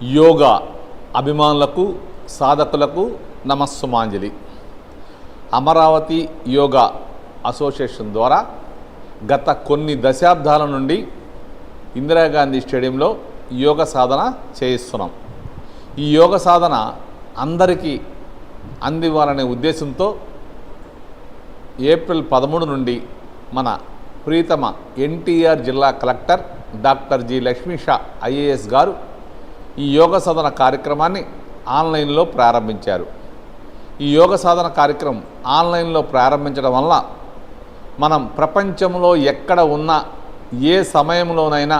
యోగా అభిమానులకు సాధకులకు నమస్సుమాంజలి. అమరావతి యోగా అసోసియేషన్ ద్వారా గత కొన్ని దశాబ్దాల నుండి ఇందిరాగాంధీ స్టేడియంలో యోగ సాధన చేయిస్తున్నాం. ఈ యోగ సాధన అందరికీ అందివ్వాలనే ఉద్దేశంతో ఏప్రిల్ 13 నుండి మన ప్రీతమ ఎన్టీఆర్ జిల్లా collector doctor G Lakshmisha IAS గారు ఈ యోగ సాధన కార్యక్రమాన్ని ఆన్లైన్లో ప్రారంభించారు. ఈ యోగ సాధన కార్యక్రమం ఆన్లైన్లో ప్రారంభించడం వల్ల మనం ప్రపంచంలో ఎక్కడ ఉన్నా ఏ సమయంలోనైనా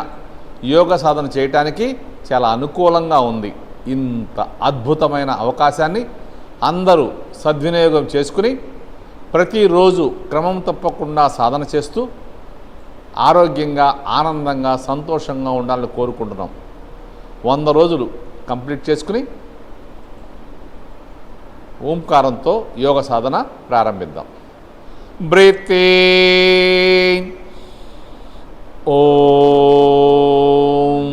యోగ సాధన చేయటానికి చాలా అనుకూలంగా ఉంది. ఇంత అద్భుతమైన అవకాశాన్ని అందరూ సద్వినియోగం చేసుకుని ప్రతిరోజు క్రమం తప్పకుండా సాధన చేస్తూ ఆరోగ్యంగా, ఆనందంగా, సంతోషంగా ఉండాలని కోరుకుంటున్నాం. 100 రోజులు కంప్లీట్ చేసుకుని ఓంకారంతో యోగ సాధన ప్రారంభిద్దాం. బ్రీతింగ్ ఓం.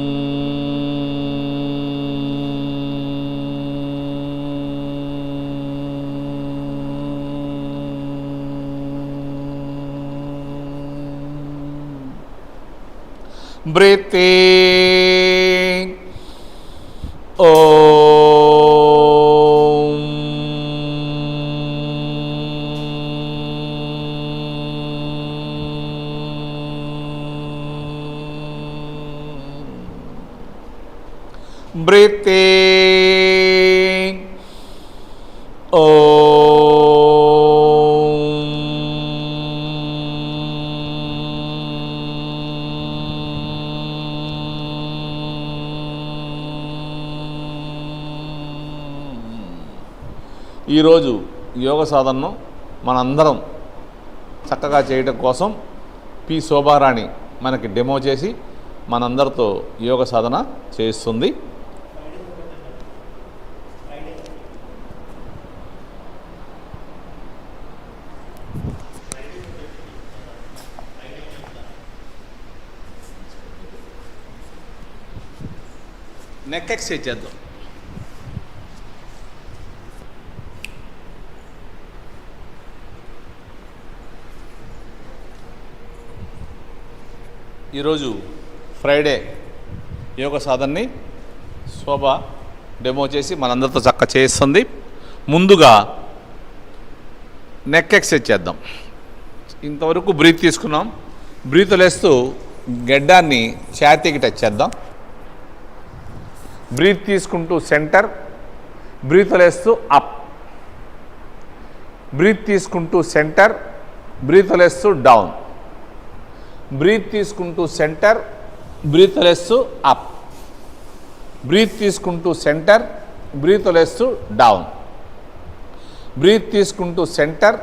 బ్రీతింగ్ ఓం. బ్రీతింగ్ ఓం. ఈరోజు యోగ సాధనను మనందరం చక్కగా చేయడం కోసం పి శోభారాణి మనకి డెమో చేసి మనందరితో యోగ సాధన చేయిస్తుంది. నెక్ ఎక్సర్సైజ్ చేద్దాం. ఈరోజు ఫ్రైడే యోగ సాధనని శోభ డెమో చేసి మనందరితో చక్కగా చేయిస్తుంది. ముందుగా నెక్ ఎక్సర్సైజ్ చేద్దాం. ఇంతవరకు బ్రీత్ తీసుకున్నాం. బ్రీత్ లేస్తూ గడ్డాన్ని ఛాతీకి టచ్ చేద్దాం. బ్రీత్ తీసుకుంటూ సెంటర్, బ్రీత్ లేస్తూ అప్. బ్రీత్ తీసుకుంటూ సెంటర్, బ్రీత్ లేస్తూ డౌన్. బ్రీత్ తీసుకుంటూ సెంటర్, బ్రీత్ లేస్తూ అప్. బ్రీత్ తీసుకుంటూ సెంటర్, బ్రీత్ లేస్తూ డౌన్. బ్రీత్ తీసుకుంటూ సెంటర్,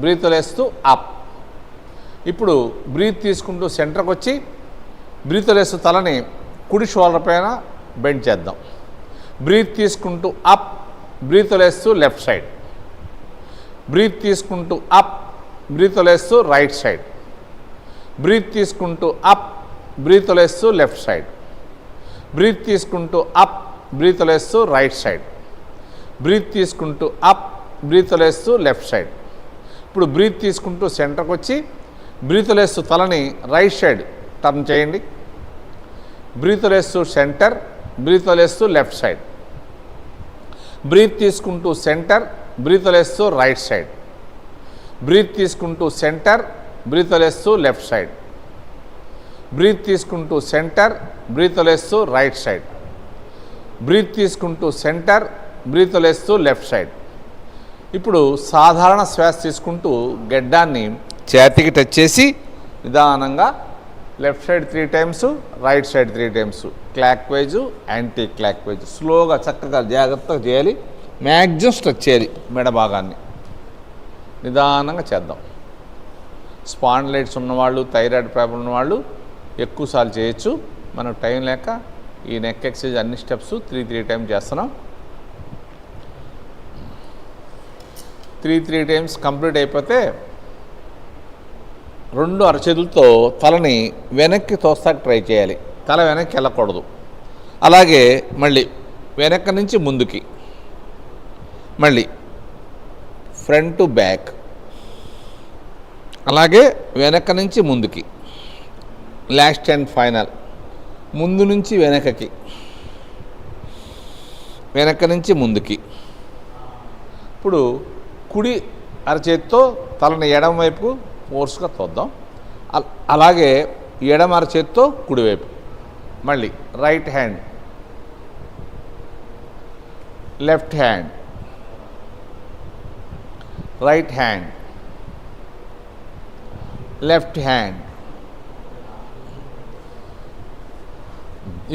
బ్రీత్ లేస్తూ అప్. ఇప్పుడు బ్రీత్ తీసుకుంటూ సెంటర్కి వచ్చి బ్రీత్ లేస్తూ తలని కుడి షోల్డర్ పైన బెండ్ చేద్దాం. బ్రీత్ తీసుకుంటూ అప్, బ్రీత్ లేస్తూ లెఫ్ట్ సైడ్. బ్రీత్ తీసుకుంటూ అప్, బ్రీత్ లేస్తూ రైట్ సైడ్. బ్రీత్ తీసుకుంటూ అప్, బ్రీత్ లేస్తూ లెఫ్ట్ సైడ్. బ్రీత్ తీసుకుంటూ అప్, బ్రీత్ లేస్తూ రైట్ సైడ్. బ్రీత్ తీసుకుంటూ అప్, బ్రీత్ లేస్తూ లెఫ్ట్ సైడ్. ఇప్పుడు బ్రీత్ తీసుకుంటూ సెంటర్కి వచ్చి బ్రీత్ లేస్తూ తలని రైట్ సైడ్ టర్న్ చేయండి. బ్రీత్ లేస్తూ సెంటర్, బ్రీత్ లేస్తూ లెఫ్ట్ సైడ్. బ్రీత్ తీసుకుంటూ సెంటర్, బ్రీత్ లేస్తూ రైట్ సైడ్. బ్రీత్ తీసుకుంటూ సెంటర్, బ్రీత్ లేస్తూ లెఫ్ట్ సైడ్. బ్రీత్ తీసుకుంటూ సెంటర్, బ్రీత్ లేస్తూ రైట్ సైడ్. బ్రీత్ తీసుకుంటూ సెంటర్, బ్రీత్ లేస్తూ లెఫ్ట్ సైడ్. ఇప్పుడు సాధారణ శ్వాస తీసుకుంటూ గడ్డాన్ని ఛాతీకి టచ్ చేసి నిదానంగా left side 3 times, right side 3 times, clock wise, anti clock wise. స్లోగా చక్కగా జాగ్రత్తగా చేయాలి. మ్యాక్సిమం స్ట్రెచ్ చేయాలి మెడ భాగాన్ని. నిదానంగా చేద్దాం. స్పాండిలైటిస్ ఉన్నవాళ్ళు, థైరాయిడ్ ప్రాబ్లం ఉన్నవాళ్ళు ఎక్కువసార్లు చేయొచ్చు. మనకు టైం లేక ఈ నెక్ ఎక్సర్సైజ్ అన్ని స్టెప్స్ 3 టైమ్స్ చేస్తున్నాం. 3 టైమ్స్ కంప్లీట్ అయిపోతే 2 అరచేతులతో తలని వెనక్కి తోస్తాకి ట్రై చేయాలి. తల వెనక్కి వెళ్ళకూడదు. అలాగే మళ్ళీ వెనక నుంచి ముందుకి, మళ్ళీ ఫ్రంట్ టు బ్యాక్, అలాగే వెనక నుంచి ముందుకి, లాస్ట్ అండ్ ఫైనల్, ముందు నుంచి వెనకకి, వెనక నుంచి ముందుకి. ఇప్పుడు కుడి అరచేతితో తలని ఎడమ వైపు ఫోర్స్గా తోద్దాం. అలాగే ఎడమ అరచేతితో కుడివైపు. మళ్ళీ right hand, left hand, right hand, left hand.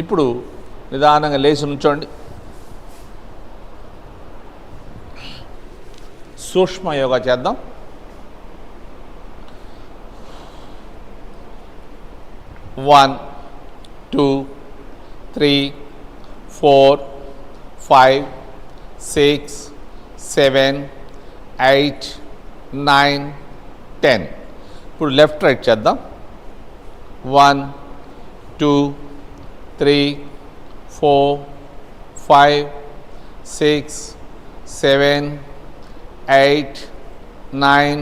ఇప్పుడు నిదానంగా లేచి నుంచోండి. సూక్ష్మ యోగా చేద్దాం. వన్, 2, 3, 4, 5, 6, 7, 8, 9, 10. ఇప్పుడు లెఫ్ట్ రైట్ చేద్దాం. 1, 2, 3, 4, 5, 6, 7, 8, 9,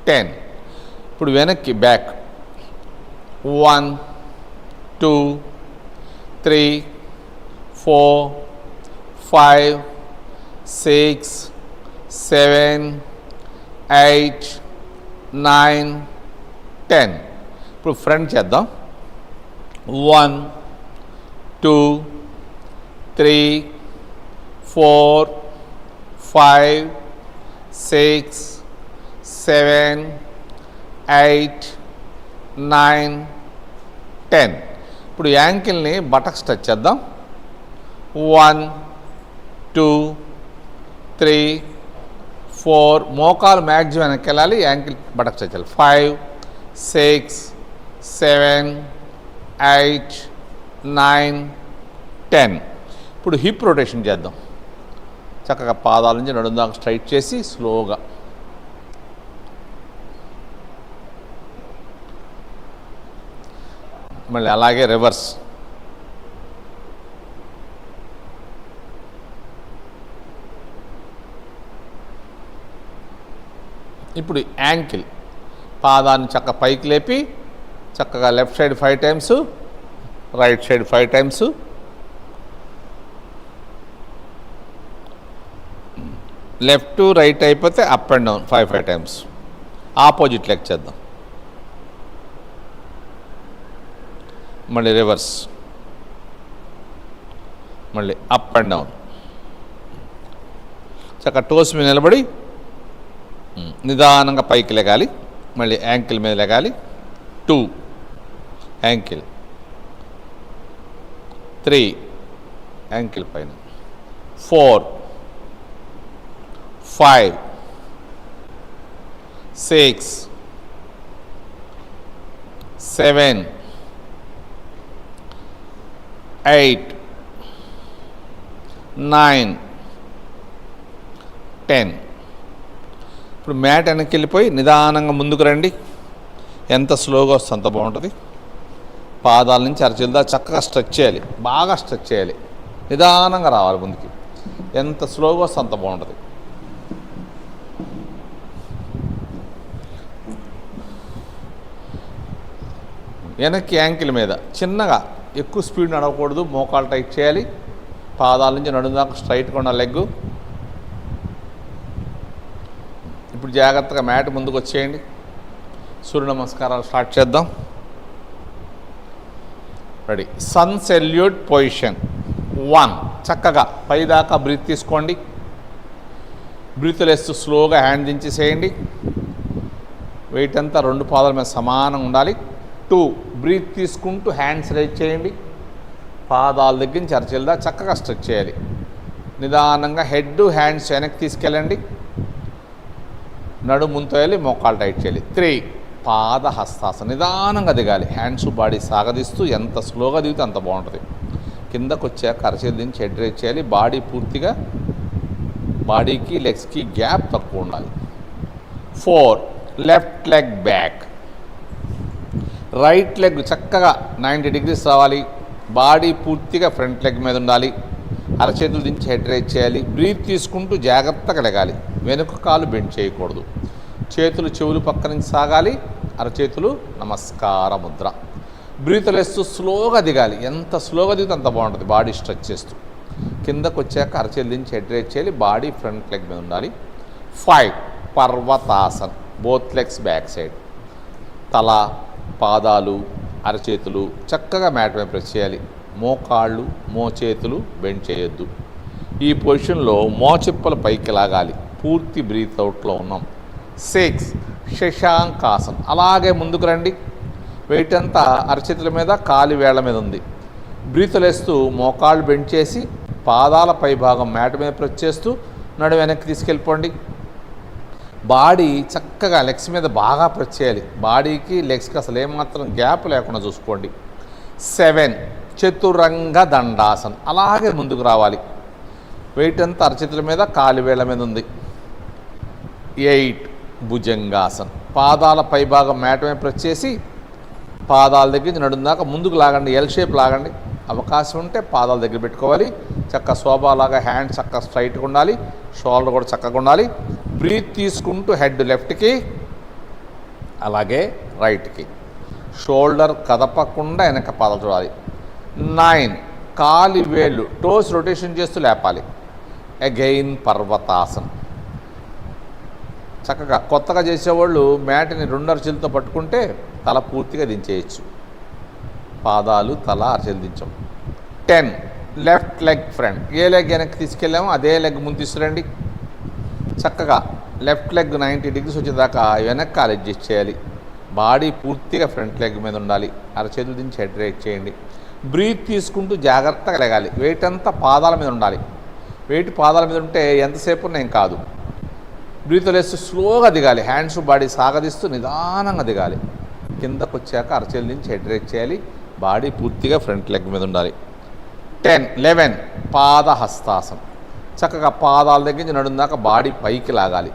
10. ఇప్పుడు వెనక్కి బ్యాక్. 1, 2, 3, 4, 5, 6, 7, 8, 9, 10. ఇప్పుడు ఫ్రంట్ చేద్దాం. 1, 2, 3, 4, 5, 6, 7, 8, 9, 10. ఇప్పుడు యాంకిల్ని బటక్స్ టచ్ చేద్దాం. 1, 2, 3, 4, మోకాలు మ్యాక్సిమం వెనక్కి వెళ్ళాలి, యాంకిల్ బటక్స్ టచ్ చేయాలి. 5, 6, 7, 8, 9, 10. ఇప్పుడు హిప్ రొటేషన్ చేద్దాం. చక్కగా పాదాల నుంచి నడుము దాకా స్ట్రైట్ చేసి స్లోగా. మళ్ళీ అలాగే రివర్స్. ఇప్పుడు యాంకిల్ పాదాన్ని చక్కగా పైకి లేపి చక్కగా left side 5 times, right side 5 times. Left to right అయిపోతే up and down 5 times. Opposite leg చేద్దాం. మళ్ళీ రివర్స్, మళ్ళీ అప్ అండ్ డౌన్. చక్కగా టోస్ మీద నిలబడి నిదానంగా పైకి లెగాలి. మళ్ళీ యాంకిల్ మీద లెగాలి. 2 యాంకిల్, 3 యాంకిల్ పైన, 4, 5, 6, 7, 8, 9, 10. ఇప్పుడు మ్యాట్ వెనక్కి వెళ్ళిపోయి నిదానంగా ముందుకు రండి. ఎంత స్లోగా వస్తే అంత బాగుంటుంది. పాదాల నుంచి అరచేతుల దాకా చక్కగా స్ట్రెచ్ చేయాలి, బాగా స్ట్రెచ్ చేయాలి. నిదానంగా రావాలి ముందుకి. ఎంత స్లోగా వస్తే అంత బాగుంటుంది. వెనక్కి యాంకిల్ మీద చిన్నగా, ఎక్కువ స్పీడ్ నడవకూడదు. మోకాలు టైట్ చేయాలి. పాదాల నుంచి నడుము దాకా స్ట్రైట్గా ఉన్న లెగ్గు. ఇప్పుడు జాగ్రత్తగా మ్యాట్ ముందుకు వచ్చేయండి. సూర్య నమస్కారాలు స్టార్ట్ చేద్దాం. రెడీ. Sun salute position. 1, చక్కగా పైదాకా బ్రీత్ తీసుకోండి. బ్రీత్ లేస్తూ స్లోగా హ్యాండ్ దించేసేయండి. వెయిట్ అంతా 2 పాదాల మీద సమానంగా ఉండాలి. 2, బ్రీత్ తీసుకుంటూ హ్యాండ్స్ రైజ్ చేయండి. పాదాల దగ్గర నుంచి అరచేతుల చక్కగా స్ట్రెచ్ చేయాలి. నిదానంగా హెడ్ హ్యాండ్స్ వెనక్కి తీసుకెళ్ళండి. నడుము ముందు వెళ్ళి మోకాలు టైట్ చేయాలి. 3, పాద హస్తాసనం. నిదానంగా దిగాలి. హ్యాండ్స్ బాడీ సాగదీస్తూ ఎంత స్లోగా దిగితే అంత బాగుంటుంది. కిందకు వచ్చాక అరచేతి నుంచి హెడ్ రైజ్ చేయాలి. బాడీ పూర్తిగా, బాడీకి లెగ్స్కి గ్యాప్ తక్కువ ఉండాలి. 4, left leg back. Right leg చక్కగా 90 degrees రావాలి. బాడీ పూర్తిగా ఫ్రంట్ లెగ్ మీద ఉండాలి. అరచేతులు దించి హెడ్ రైజ్ చేయాలి. బ్రీత్ తీసుకుంటూ జాగ్రత్తగా లెగాలి. వెనుక కాలు బెండ్ చేయకూడదు. చేతులు చెవులు పక్క నుంచి సాగాలి. అరచేతులు నమస్కార ముద్ర. బ్రీత్ వదిలేస్తూ స్లోగా దిగాలి. ఎంత స్లోగా దిగితే అంత బాగుంటుంది. బాడీ స్ట్రెచ్ చేస్తూ కిందకు వచ్చాక అరచేతులు దించి హెడ్ రైజ్ చేయాలి. బాడీ ఫ్రంట్ లెగ్ మీద ఉండాలి. 5 Parvatasan. Both legs back side. తల, పాదాలు, అరచేతులు చక్కగా మ్యాట్ మీద ప్రెస్ చేయాలి. మోకాళ్ళు, మోచేతులు బెండ్ చేయొద్దు. ఈ పొజిషన్లో మోచిప్పలు పైకి లాగాలి. పూర్తి బ్రీత్ అవుట్లో ఉన్నాం. 6 శశాంకాసన్. అలాగే ముందుకు రండి. వెయిట్ అంతా అరచేతుల మీద, కాలి వేళ్ల మీద ఉంది. బ్రీత్ వదిలేస్తూ మోకాళ్ళు బెండ్ చేసి పాదాల పై భాగం మ్యాట్ మీద ప్రెస్ చేస్తూ నడు వెనక్కి తీసుకెళ్ళిపోండి. బాడీ చక్కగా లెగ్స్ మీద బాగా ప్రెస్ చేయాలి. బాడీకి లెగ్స్కి అసలు ఏమాత్రం గ్యాప్ లేకుండా చూసుకోండి. 7 చతురంగ దండాసన్. అలాగే ముందుకు రావాలి. వెయిట్ అంతా అరచేతుల మీద, కాలి వేళ్ల మీద ఉంది. 8 భుజంగాసన్. పాదాల పై భాగం మ్యాట్ మీద ప్రెస్ చేసి పాదాల దగ్గర నుంచి నడుం దాకా ముందుకు లాగండి. ఎల్ షేప్ లాగండి. అవకాశం ఉంటే పాదాల దగ్గర పెట్టుకోవాలి. చక్క శోభాలాగా హ్యాండ్ చక్కగా స్ట్రైట్గా ఉండాలి. షోల్డర్ కూడా చక్కగా ఉండాలి. బ్రీత్ తీసుకుంటూ హెడ్ లెఫ్ట్కి, అలాగే రైట్కి. షోల్డర్ కదపకుండా వెనక పాదాలు చూడాలి. 9 కాలి వేళ్ళు టోస్ రొటేషన్ చేస్తూ లేపాలి. అగైన్ పర్వతాసన్. చక్కగా కొత్తగా చేసేవాళ్ళు మ్యాట్ని 2 అరచేతులతో పట్టుకుంటే తల పూర్తిగా దించేయచ్చు. పాదాలు, తల, అరచేతులు దించాం. 10 లెఫ్ట్ లెగ్ ఫ్రంట్. ఏ లెగ్ వెనక్కి తీసుకెళ్ళామో అదే లెగ్ ముందు తీసుకురండి. చక్కగా లెఫ్ట్ లెగ్ 90 డిగ్రీస్ వచ్చేదాకా వెనక్కి కాలు అడ్జస్ట్ చేయాలి. బాడీ పూర్తిగా ఫ్రంట్ లెగ్ మీద ఉండాలి. అరచేతులు దించి హెడ్ రైజ్ చేయండి. బ్రీత్ తీసుకుంటూ జాగ్రత్తగా లెగాలి. వెయిట్ అంతా పాదాల మీద ఉండాలి. వెయిట్ పాదాల మీద ఉంటే ఎంతసేపు నేను కాదు. బ్రీత్ వదిలేస్తూ స్లోగా దిగాలి. హ్యాండ్స్ బాడీ సాగదీస్తూ నిదానంగా దిగాలి. కిందకు వచ్చాక అరచేతుల నుంచి హెడ్ రైజ్ చేయాలి. బాడీ పూర్తిగా ఫ్రంట్ లెగ్ మీద ఉండాలి. 11 పాదహస్తాసనం. చక్కగా పాదాల దగ్గర నుంచి నడుం దాకా బాడీ పైకి లాగాలి.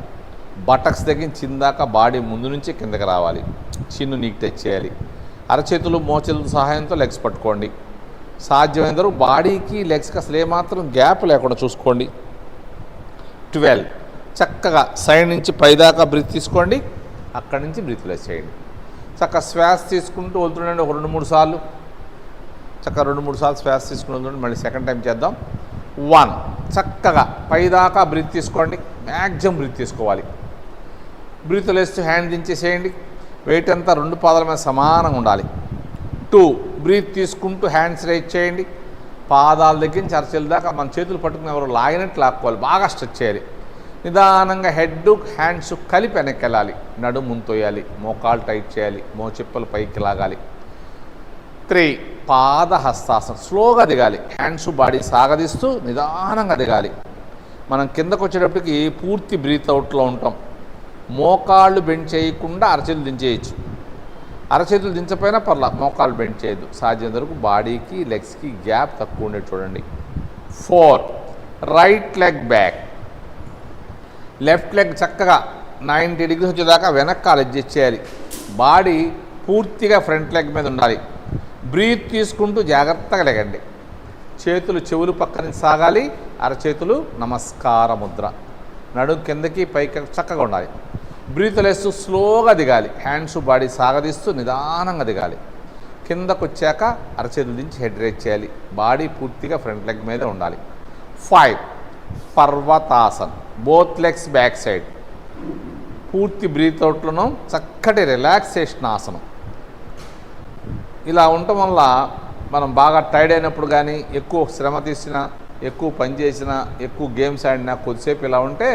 బటక్స్ దగ్గర నుంచి చిందాక బాడీ ముందు నుంచి కిందకి రావాలి. చిన్ను నీకు టచ్ చేయాలి. అరచేతులు, మోచేతుల సహాయంతో లెగ్స్ పట్టుకోండి. సాధ్యమైనంత వరకు బాడీకి లెగ్స్కి అసలు ఏమాత్రం గ్యాప్ లేకుండా చూసుకోండి. 12 చక్కగా సైడ్ నుంచి పైదాకా బ్రీత్ తీసుకోండి. అక్కడి నుంచి బ్రీత్ లెస్ చేయండి. చక్కగా శ్వాస తీసుకుంటూ వదులుతుండండి. ఒక 2-3 సార్లు. చక్కగా 2-3 సార్లు శ్వాస తీసుకుని వదులుతుండండి. మళ్ళీ సెకండ్ టైం చేద్దాం. 1 చక్కగా పైదాకా బ్రీత్ తీసుకోండి. మ్యాక్సిమం బ్రీత్ తీసుకోవాలి. బ్రీత్ లేస్తూ హ్యాండ్ దించేసేయండి. వెయిట్ అంతా 2 పాదాల మీద సమానంగా ఉండాలి. 2 బ్రీత్ తీసుకుంటూ హ్యాండ్స్ రైజ్ చేయండి. పాదాల దగ్గర నుంచి అరచేతుల దాకా మన చేతులు పట్టుకుని ఎవరు లాగినట్టు లాక్కోవాలి. బాగా స్ట్రెచ్ చేయాలి. నిదానంగా హెడ్, హ్యాండ్స్ కలిపి వెనక్కి వెళ్ళాలి. నడుము ముంతోయాలి. మోకాలు టైట్ చేయాలి. మోచిప్పలు పైకి లాగాలి. 3 పాదహస్తాసనం. స్లోగా దిగాలి. హ్యాండ్స్ బాడీ సాగదీస్తూ నిదానంగా దిగాలి. మనం కిందకు వచ్చేటప్పటికి పూర్తి బ్రీత్ అవుట్లో ఉంటాం. మోకాళ్ళు బెండ్ చేయకుండా అరచేతులు దించేయచ్చు. అరచేతులు దించపోయినా పర్లా, మోకాళ్ళు బెండ్ చేయొద్దు. సాధ్యమైనంత వరకు బాడీకి, లెగ్స్కి గ్యాప్ తక్కువ ఉండేది చూడండి. 4 right leg back. Left leg చక్కగా 90 డిగ్రీస్ వచ్చేదాకా వెనక్కాలు అడ్జస్ట్ చేయాలి. బాడీ పూర్తిగా ఫ్రంట్ లెగ్ మీద ఉండాలి. బ్రీత్ తీసుకుంటూ జాగ్రత్తగా లెగండి. చేతులు చెవులు పక్కన సాగాలి. అరచేతులు నమస్కార ముద్ర. నడుము కిందకి పైకి చక్కగా ఉండాలి. బ్రీత్ లేస్తూ స్లోగా దిగాలి. హ్యాండ్స్ బాడీ సాగదీస్తూ నిదానంగా దిగాలి. కిందకు వచ్చాక అరచేతులు దించి హెడ్ రైజ్ చేయాలి. బాడీ పూర్తిగా ఫ్రంట్ లెగ్ మీద ఉండాలి. 5 Parvatasan. Both legs back side. పూర్తి బ్రీత్ అవుట్లను చక్కటి రిలాక్సేషన్ ఆసనం. ఇలా ఉండటం వల్ల మనం బాగా టైర్డ్ అయినప్పుడు కానీ, ఎక్కువ శ్రమ తీసినా, ఎక్కువ పని చేసినా, ఎక్కువ గేమ్స్ ఆడినా కొద్దిసేపు ఇలా ఉంటే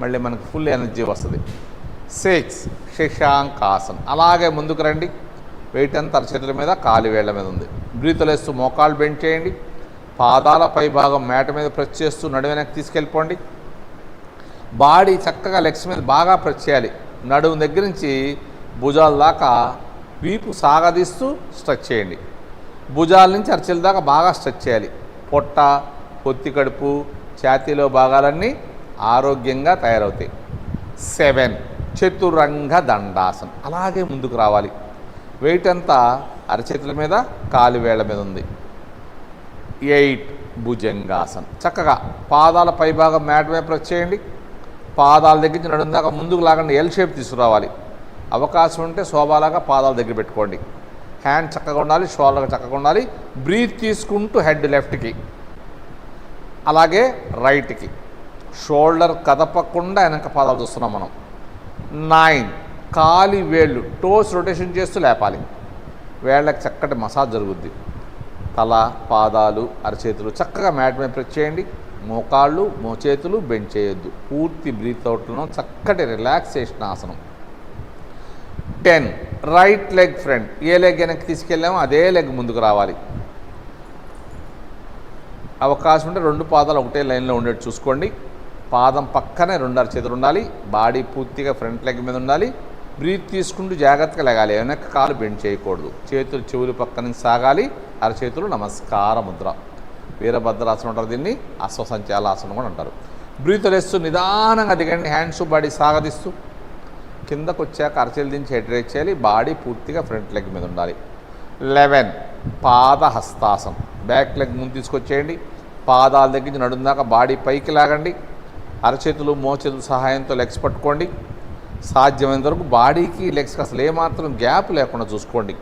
మళ్ళీ మనకు ఫుల్ ఎనర్జీ వస్తుంది. 6 శశాంకాసన్. అలాగే ముందుకు రండి. వెయిట్ అంతా అరచేతుల మీద, కాలి వేళ్ల మీద ఉంది. బ్రీత్ లేస్తూ మోకాళ్ళు బెండ్ చేయండి. పాదాల పై భాగం మ్యాట్ మీద ప్రెస్ చేస్తూ నడుము వెనక్కి తీసుకెళ్ళిపోండి. బాడీ చక్కగా లెగ్స్ మీద బాగా ప్రెస్ చేయాలి. నడుము దగ్గర నుంచి భుజాల దాకా వీపు సాగదీస్తూ స్ట్రెచ్ చేయండి. భుజాల నుంచి అరచేతుల దాకా బాగా స్ట్రెచ్ చేయాలి. పొట్ట, పొత్తి కడుపు, ఛాతీలో భాగాలన్నీ ఆరోగ్యంగా తయారవుతాయి. 7 చతురంగ దండాసనం. అలాగే ముందుకు రావాలి. వెయిట్ అంతా అరచేతుల మీద, కాలి వేళ్ల మీద ఉంది. 8 భుజంగాసన్. చక్కగా పాదాల పైభాగం మ్యాట్ వైపు ప్రెస్ చేయండి. పాదాల దగ్గర నుంచి నడుం దాకా ముందుకు లాగండి. ఎల్ షేప్ తీసుకురావాలి. అవకాశం ఉంటే శోభాలాగా పాదాల దగ్గర పెట్టుకోండి. హ్యాండ్ చక్కగా ఉండాలి, షోల్డర్ చక్కగా ఉండాలి. బ్రీత్ తీసుకుంటూ హెడ్ లెఫ్ట్కి, అలాగే రైట్కి. షోల్డర్ కదపకుండా వెనక పాదాలు చూస్తున్నాం మనం. 9 కాలి వేళ్ళు టోస్ రొటేషన్ చేస్తూ లేపాలి. వేళ్ళకి చక్కటి మసాజ్ జరుగుద్ది. తల, పాదాలు, అరచేతులు చక్కగా మ్యాట్ మీద ప్రెస్ చేయండి. మోకాళ్ళు, మోచేతులు బెండ్ చేయొద్దు. పూర్తి బ్రీత్ అవుట్లో చక్కటి రిలాక్సేషన్ ఆసనం. 10 రైట్ లెగ్ ఫ్రంట్. ఏ లెగ్ వెనక్కి తీసుకెళ్ళామో అదే లెగ్ ముందుకు రావాలి. అవకాశం ఉంటే 2 పాదాలు ఒకటే లైన్లో ఉండేట్టు చూసుకోండి. పాదం పక్కనే 2 అరచేతులు ఉండాలి. బాడీ పూర్తిగా ఫ్రంట్ లెగ్ మీద ఉండాలి. బ్రీత్ తీసుకుంటూ జాగ్రత్తగా లెగాలి. వెనక్కి కాలు బెండ్ చేయకూడదు. చేతులు చెవులు పక్క నుంచి సాగాలి. అరచేతులు నమస్కార ముద్ర. వీరభద్రాసనం అంటారు, దీన్ని అశ్వసంచాలాసనం కూడా అంటారు. బ్రీత్ వదిలేస్తూ నిదానంగా దిగండి. హ్యాండ్స్ బాడీ సాగదిస్తూ కిందకు వచ్చాక అరచేతులు దించి హెడ్ రైజ్ చేయాలి. బాడీ పూర్తిగా ఫ్రంట్ లెగ్ మీద ఉండాలి. 11 పాదహస్తాసనం. బ్యాక్ లెగ్ ముందు తీసుకొచ్చేయండి. పాదాల దగ్గర నుంచి నడుం దాకా బాడీ పైకి లాగండి. అరచేతులు మోచేతుల సహాయంతో లెగ్స్ పట్టుకోండి. సాధ్యమైనంత వరకు బాడీకి లెగ్స్కి అసలు ఏమాత్రం గ్యాప్ లేకుండా చూసుకోండి.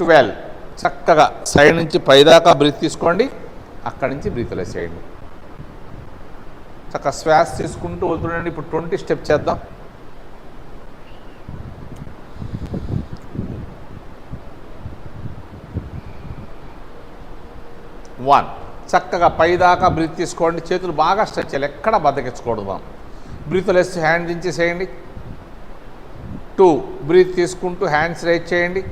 12 చక్కగా సైడ్ నుంచి పైదాకా బ్రీత్ తీసుకోండి. అక్కడి నుంచి బ్రీత్ వదిలేసేయండి. చక్కగా శ్వాస తీసుకుంటూ వదులుతుండండి. ఇప్పుడు 20 స్టెప్ చేద్దాం. 1 చక్కగా పైదాకా బ్రీత్ తీసుకోండి. చేతులు బాగా స్ట్రెచ్ చేయాలి, ఎక్కడ బద్దకించకూడదు మనం. బ్రీత్ వదిలేసి హ్యాండ్ దించేసేయండి. 2 బ్రీత్ తీసుకుంటూ హ్యాండ్స్ రైజ్ చేయండి.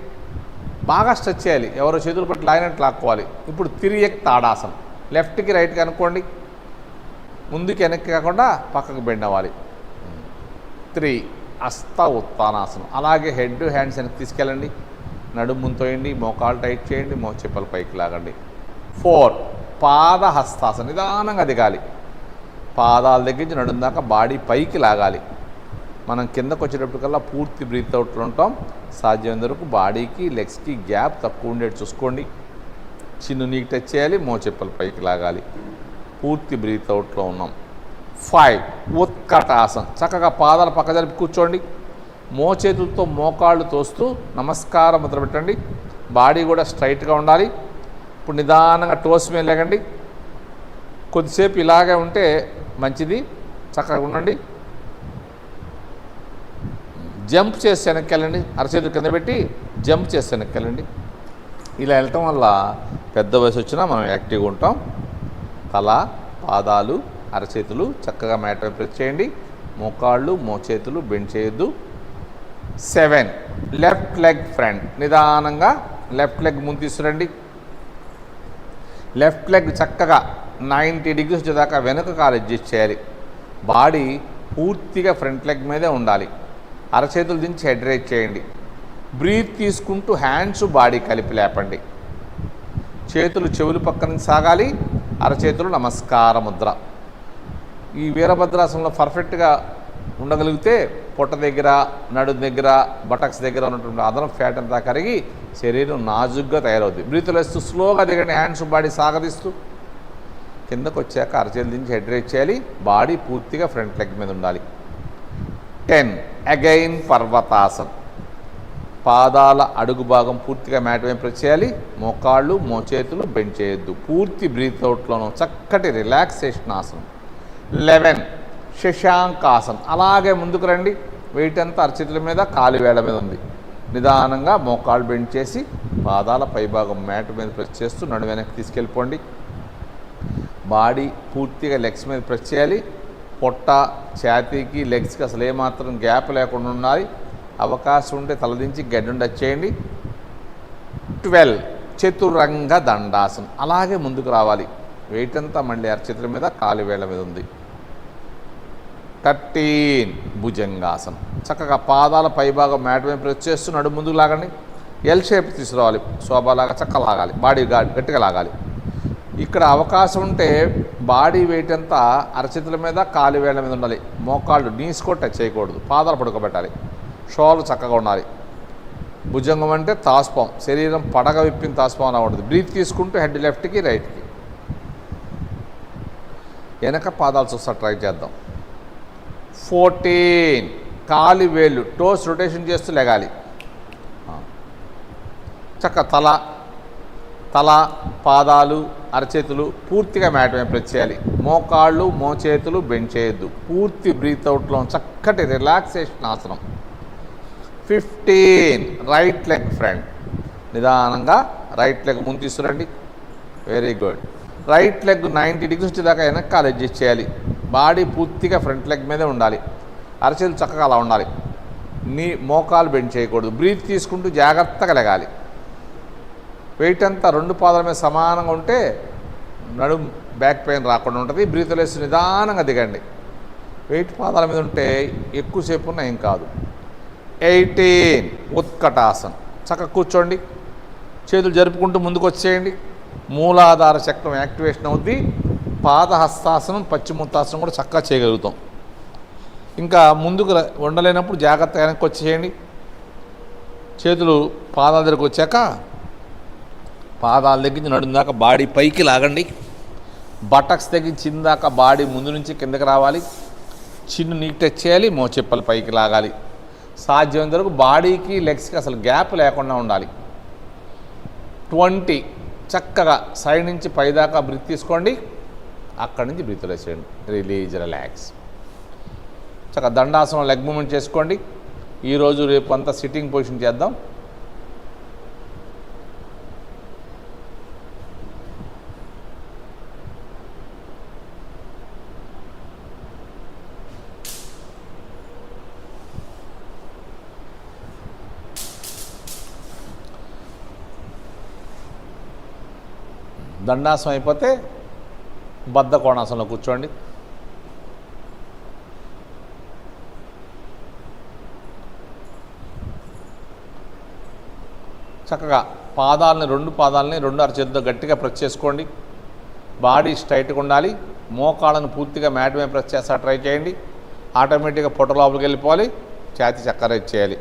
బాగా స్ట్రెచ్ చేయాలి, ఎవరో చేతులు పట్టి లాగినట్టు లాక్కోవాలి. ఇప్పుడు తిరియక్ తాడాసనం. లెఫ్ట్కి రైట్కి అనుకోండి. ముందుకి వెనక్కి కాకుండా పక్కకు బెండ్ అవ్వాలి. 3 హస్త ఉత్తానాసనం. అలాగే హెడ్ హ్యాండ్స్ వెనక్కి తీసుకెళ్ళండి. నడుము ముంతోయండి. మోకాలు టైట్ చేయండి. మోచెప్పలు పైకి లాగండి. 4 పాద హస్తాసనం. నిదానంగా దిగాలి. పాదాల దగ్గర నుంచి నడుం దాకా బాడీ పైకి లాగాలి. మనం కిందకు వచ్చేటప్పటికల్లా పూర్తి బ్రీత్ అవుట్లో ఉంటాం. సాధ్యమైనంత వరకు బాడీకి లెగ్స్కి గ్యాప్ తక్కువ ఉండేట్టు చూసుకోండి. చిన్ను నీకు టచ్ చేయాలి. మోచెప్పలు పైకి లాగాలి. పూర్తి బ్రీత్ అవుట్లో ఉన్నాం. 5 ఉత్కటాసనం. చక్కగా పాదాలు పక్క జరిపి కూర్చోండి. మోచేతులతో మోకాళ్ళు తోస్తూ నమస్కారం ముద్ర పెట్టండి. బాడీ కూడా స్ట్రైట్గా ఉండాలి. ఇప్పుడు నిదానంగా టోస్ మీద లేకండి. కొద్దిసేపు ఇలాగే ఉంటే మంచిది. చక్కగా ఉండండి. జంప్ చేసి వెనక్కి వెళ్ళండి. అరచేతులు కింద పెట్టి జంప్ చేసి వెనక్కి వెళ్ళండి. ఇలా వెళ్ళటం వల్ల పెద్ద వయసు వచ్చినా మనం యాక్టివ్గా ఉంటాం. తల, పాదాలు, అరచేతులు చక్కగా మ్యాట్ మీద ప్రెస్ చేయండి. మోకాళ్ళు, మోచేతులు బెండ్ చేయొద్దు. 7 లెఫ్ట్ లెగ్ ఫ్రంట్. నిదానంగా లెఫ్ట్ లెగ్ ముందు తీసుకురండి. లెఫ్ట్ లెగ్ చక్కగా 90 డిగ్రీస్ వచ్చేదాకా వెనుక కాలు అడ్జస్ట్ చేయాలి. బాడీ పూర్తిగా ఫ్రంట్ లెగ్ మీదే ఉండాలి. అరచేతులు దించి హెడ్ రైజ్ చేయండి. బ్రీత్ తీసుకుంటూ హ్యాండ్స్ బాడీ కలిపి లేపండి. చేతులు చెవులు పక్క నుంచి సాగాలి. అరచేతులు నమస్కార ముద్ర. ఈ వీరభద్రాసనంలో పర్ఫెక్ట్గా ఉండగలిగితే పొట్ట దగ్గర, నడుము దగ్గర, బటక్స్ దగ్గర ఉన్నటువంటి అదనపు ఫ్యాట్ అంతా కరిగి శరీరం నాజుగ్గా తయారవుతుంది. బ్రీతులు వేస్తూ స్లోగా దిగండి. హ్యాండ్స్ బాడీ సాగదీస్తూ కిందకు వచ్చాక అరచేతులు దించి హెడ్ రైజ్ చేయాలి. బాడీ పూర్తిగా ఫ్రంట్ లెగ్ మీద ఉండాలి. 10 అగైన్ పర్వతాసనం. పాదాల అడుగు భాగం పూర్తిగా మ్యాట్ మీద ప్రెస్ చేయాలి. మోకాళ్ళు, మోచేతులు బెండ్ చేయొద్దు. పూర్తి బ్రీత్ అవుట్లోనూ చక్కటి రిలాక్సేషన్ ఆసనం. 11 శశాంకాసనం. అలాగే ముందుకు రండి. వెయిట్ అంతా అరచేతుల మీద, కాలు వేళ్ళ మీద ఉంది. నిదానంగా మోకాళ్ళు బెండ్ చేసి పాదాల పైభాగం మ్యాట్ మీద ప్రెస్ చేస్తూ నడు వెనక్కి తీసుకెళ్ళిపోండి. బాడీ పూర్తిగా లెగ్స్ మీద ప్రెస్ చేయాలి. పొట్ట, ఛాతీకి, లెగ్స్కి అసలు ఏమాత్రం గ్యాప్ లేకుండా ఉండాలి. అవకాశం ఉంటే తలదించి గడ్డం టచ్ చేయండి. 12 చతురంగ దండాసనం. అలాగే ముందుకు రావాలి. వెయిట్ అంతా మళ్ళీ అరచేతుల మీద, కాలు వేళ్ళ మీద ఉంది. 13 భుజంగాసనం. చక్కగా పాదాల పైభాగం మ్యాట్ మీద ప్రెస్ చేస్తూ నడు ముందుకు లాగండి. ఎల్ షేప్ తీసుకురావాలి. శోభాలాగా చక్క లాగాలి. బాడీ గట్టిగా లాగాలి. ఇక్కడ అవకాశం ఉంటే బాడీ వెయిట్ అంతా అరచేతుల మీద, కాలు వేళ్ళ మీద ఉండాలి. మోకాళ్ళు నీస్ కూడా టచ్ చేయకూడదు. పాదాలు పడుకోబెట్టాలి. షోలు చక్కగా ఉండాలి. భుజంగం అంటే తాస్పం, శరీరం పడగ విప్పిన తాస్పం అలా ఉంటుంది. బ్రీత్ తీసుకుంటూ హెడ్ లెఫ్ట్కి రైట్కి. వెనక పాదాలు చూస్తా ట్రై చేద్దాం. 14 కాలి వేళ్ళు టోస్ రొటేషన్ చేస్తూ లెగాలి. చక్క తల పాదాలు అరచేతులు పూర్తిగా మ్యాట్ మీద ప్రెస్ చేయాలి. మోకాళ్ళు మోచేతులు బెండ్ చేయొద్దు. పూర్తి బ్రీత్ అవుట్లో చక్కటి రిలాక్సేషన్ ఆసనం. 15 రైట్ లెగ్ ఫ్రంట్, నిదానంగా రైట్ లెగ్ ముందు తీసుకురండి. Very good. Right leg 90 degrees దాకా వెనకాల అడ్జస్ట్ చేయాలి. బాడీ పూర్తిగా ఫ్రంట్ లెగ్ మీదే ఉండాలి. అరచేతులు చక్కగా అలా ఉండాలి. మోకాలు బెండ్ చేయకూడదు. బ్రీత్ తీసుకుంటూ జాగ్రత్తగా లెగాలి. వెయిట్ అంతా 2 పాదాల మీద సమానంగా ఉంటే నడుం బ్యాక్ పెయిన్ రాకుండా ఉంటుంది. బ్రీత్ లేసి నిదానంగా దిగండి. వెయిట్ పాదాల మీద ఉంటే ఎక్కువసేపు ఉన్న ఏం కాదు. 18 ఉత్కటాసనం, చక్కగా కూర్చోండి. చేతులు జరుపుకుంటూ ముందుకు వచ్చేయండి. మూలాధార చక్రం యాక్టివేషన్ అవుద్ది. పాదహస్తాసనం పశ్చిమోత్తాసనం కూడా చక్కగా చేయగలుగుతాం. ఇంకా ముందుకు ఉండలేనప్పుడు జాగ్రత్తగా వెనక్కి వచ్చేయండి. చేతులు పాదాల దగ్గరకు వచ్చాక పాదాల దగ్గర నుంచి నడుం దాకా బాడీ పైకి లాగండి. బటక్స్ దగ్గర చిందాక బాడీ ముందు నుంచి కిందకి రావాలి. చిన్ను నీకు టచ్ చేయాలి. మోచెప్పలు పైకి లాగాలి. సాధ్యమైనంత వరకు బాడీకి లెగ్స్కి అసలు గ్యాప్ లేకుండా ఉండాలి. 20 చక్కగా సైడ్ నుంచి పైదాకా బ్రీత్ తీసుకోండి. అక్కడి నుంచి బ్రీత్ వేసేయండి. Release, relax. చక్కగా దండాసనం లెగ్ మూమెంట్ చేసుకోండి. ఈరోజు రేపు అంతా సిట్టింగ్ పొజిషన్ చేద్దాం. దండాసనం అయిపోతే బద్ధ కోణాసనంలో కూర్చోండి. చక్కగా రెండు పాదాలని 2 అరచేతులతో గట్టిగా ప్రెస్ చేసుకోండి. బాడీ స్ట్రైట్గా ఉండాలి. మోకాళ్ళను పూర్తిగా మ్యాట్ మీద ప్రెస్ చేస్తా ట్రై చేయండి. ఆటోమేటిక్గా పొట్ట లోపలికి వెళ్ళిపోవాలి. ఛాతీ చక్కగా చేయాలి.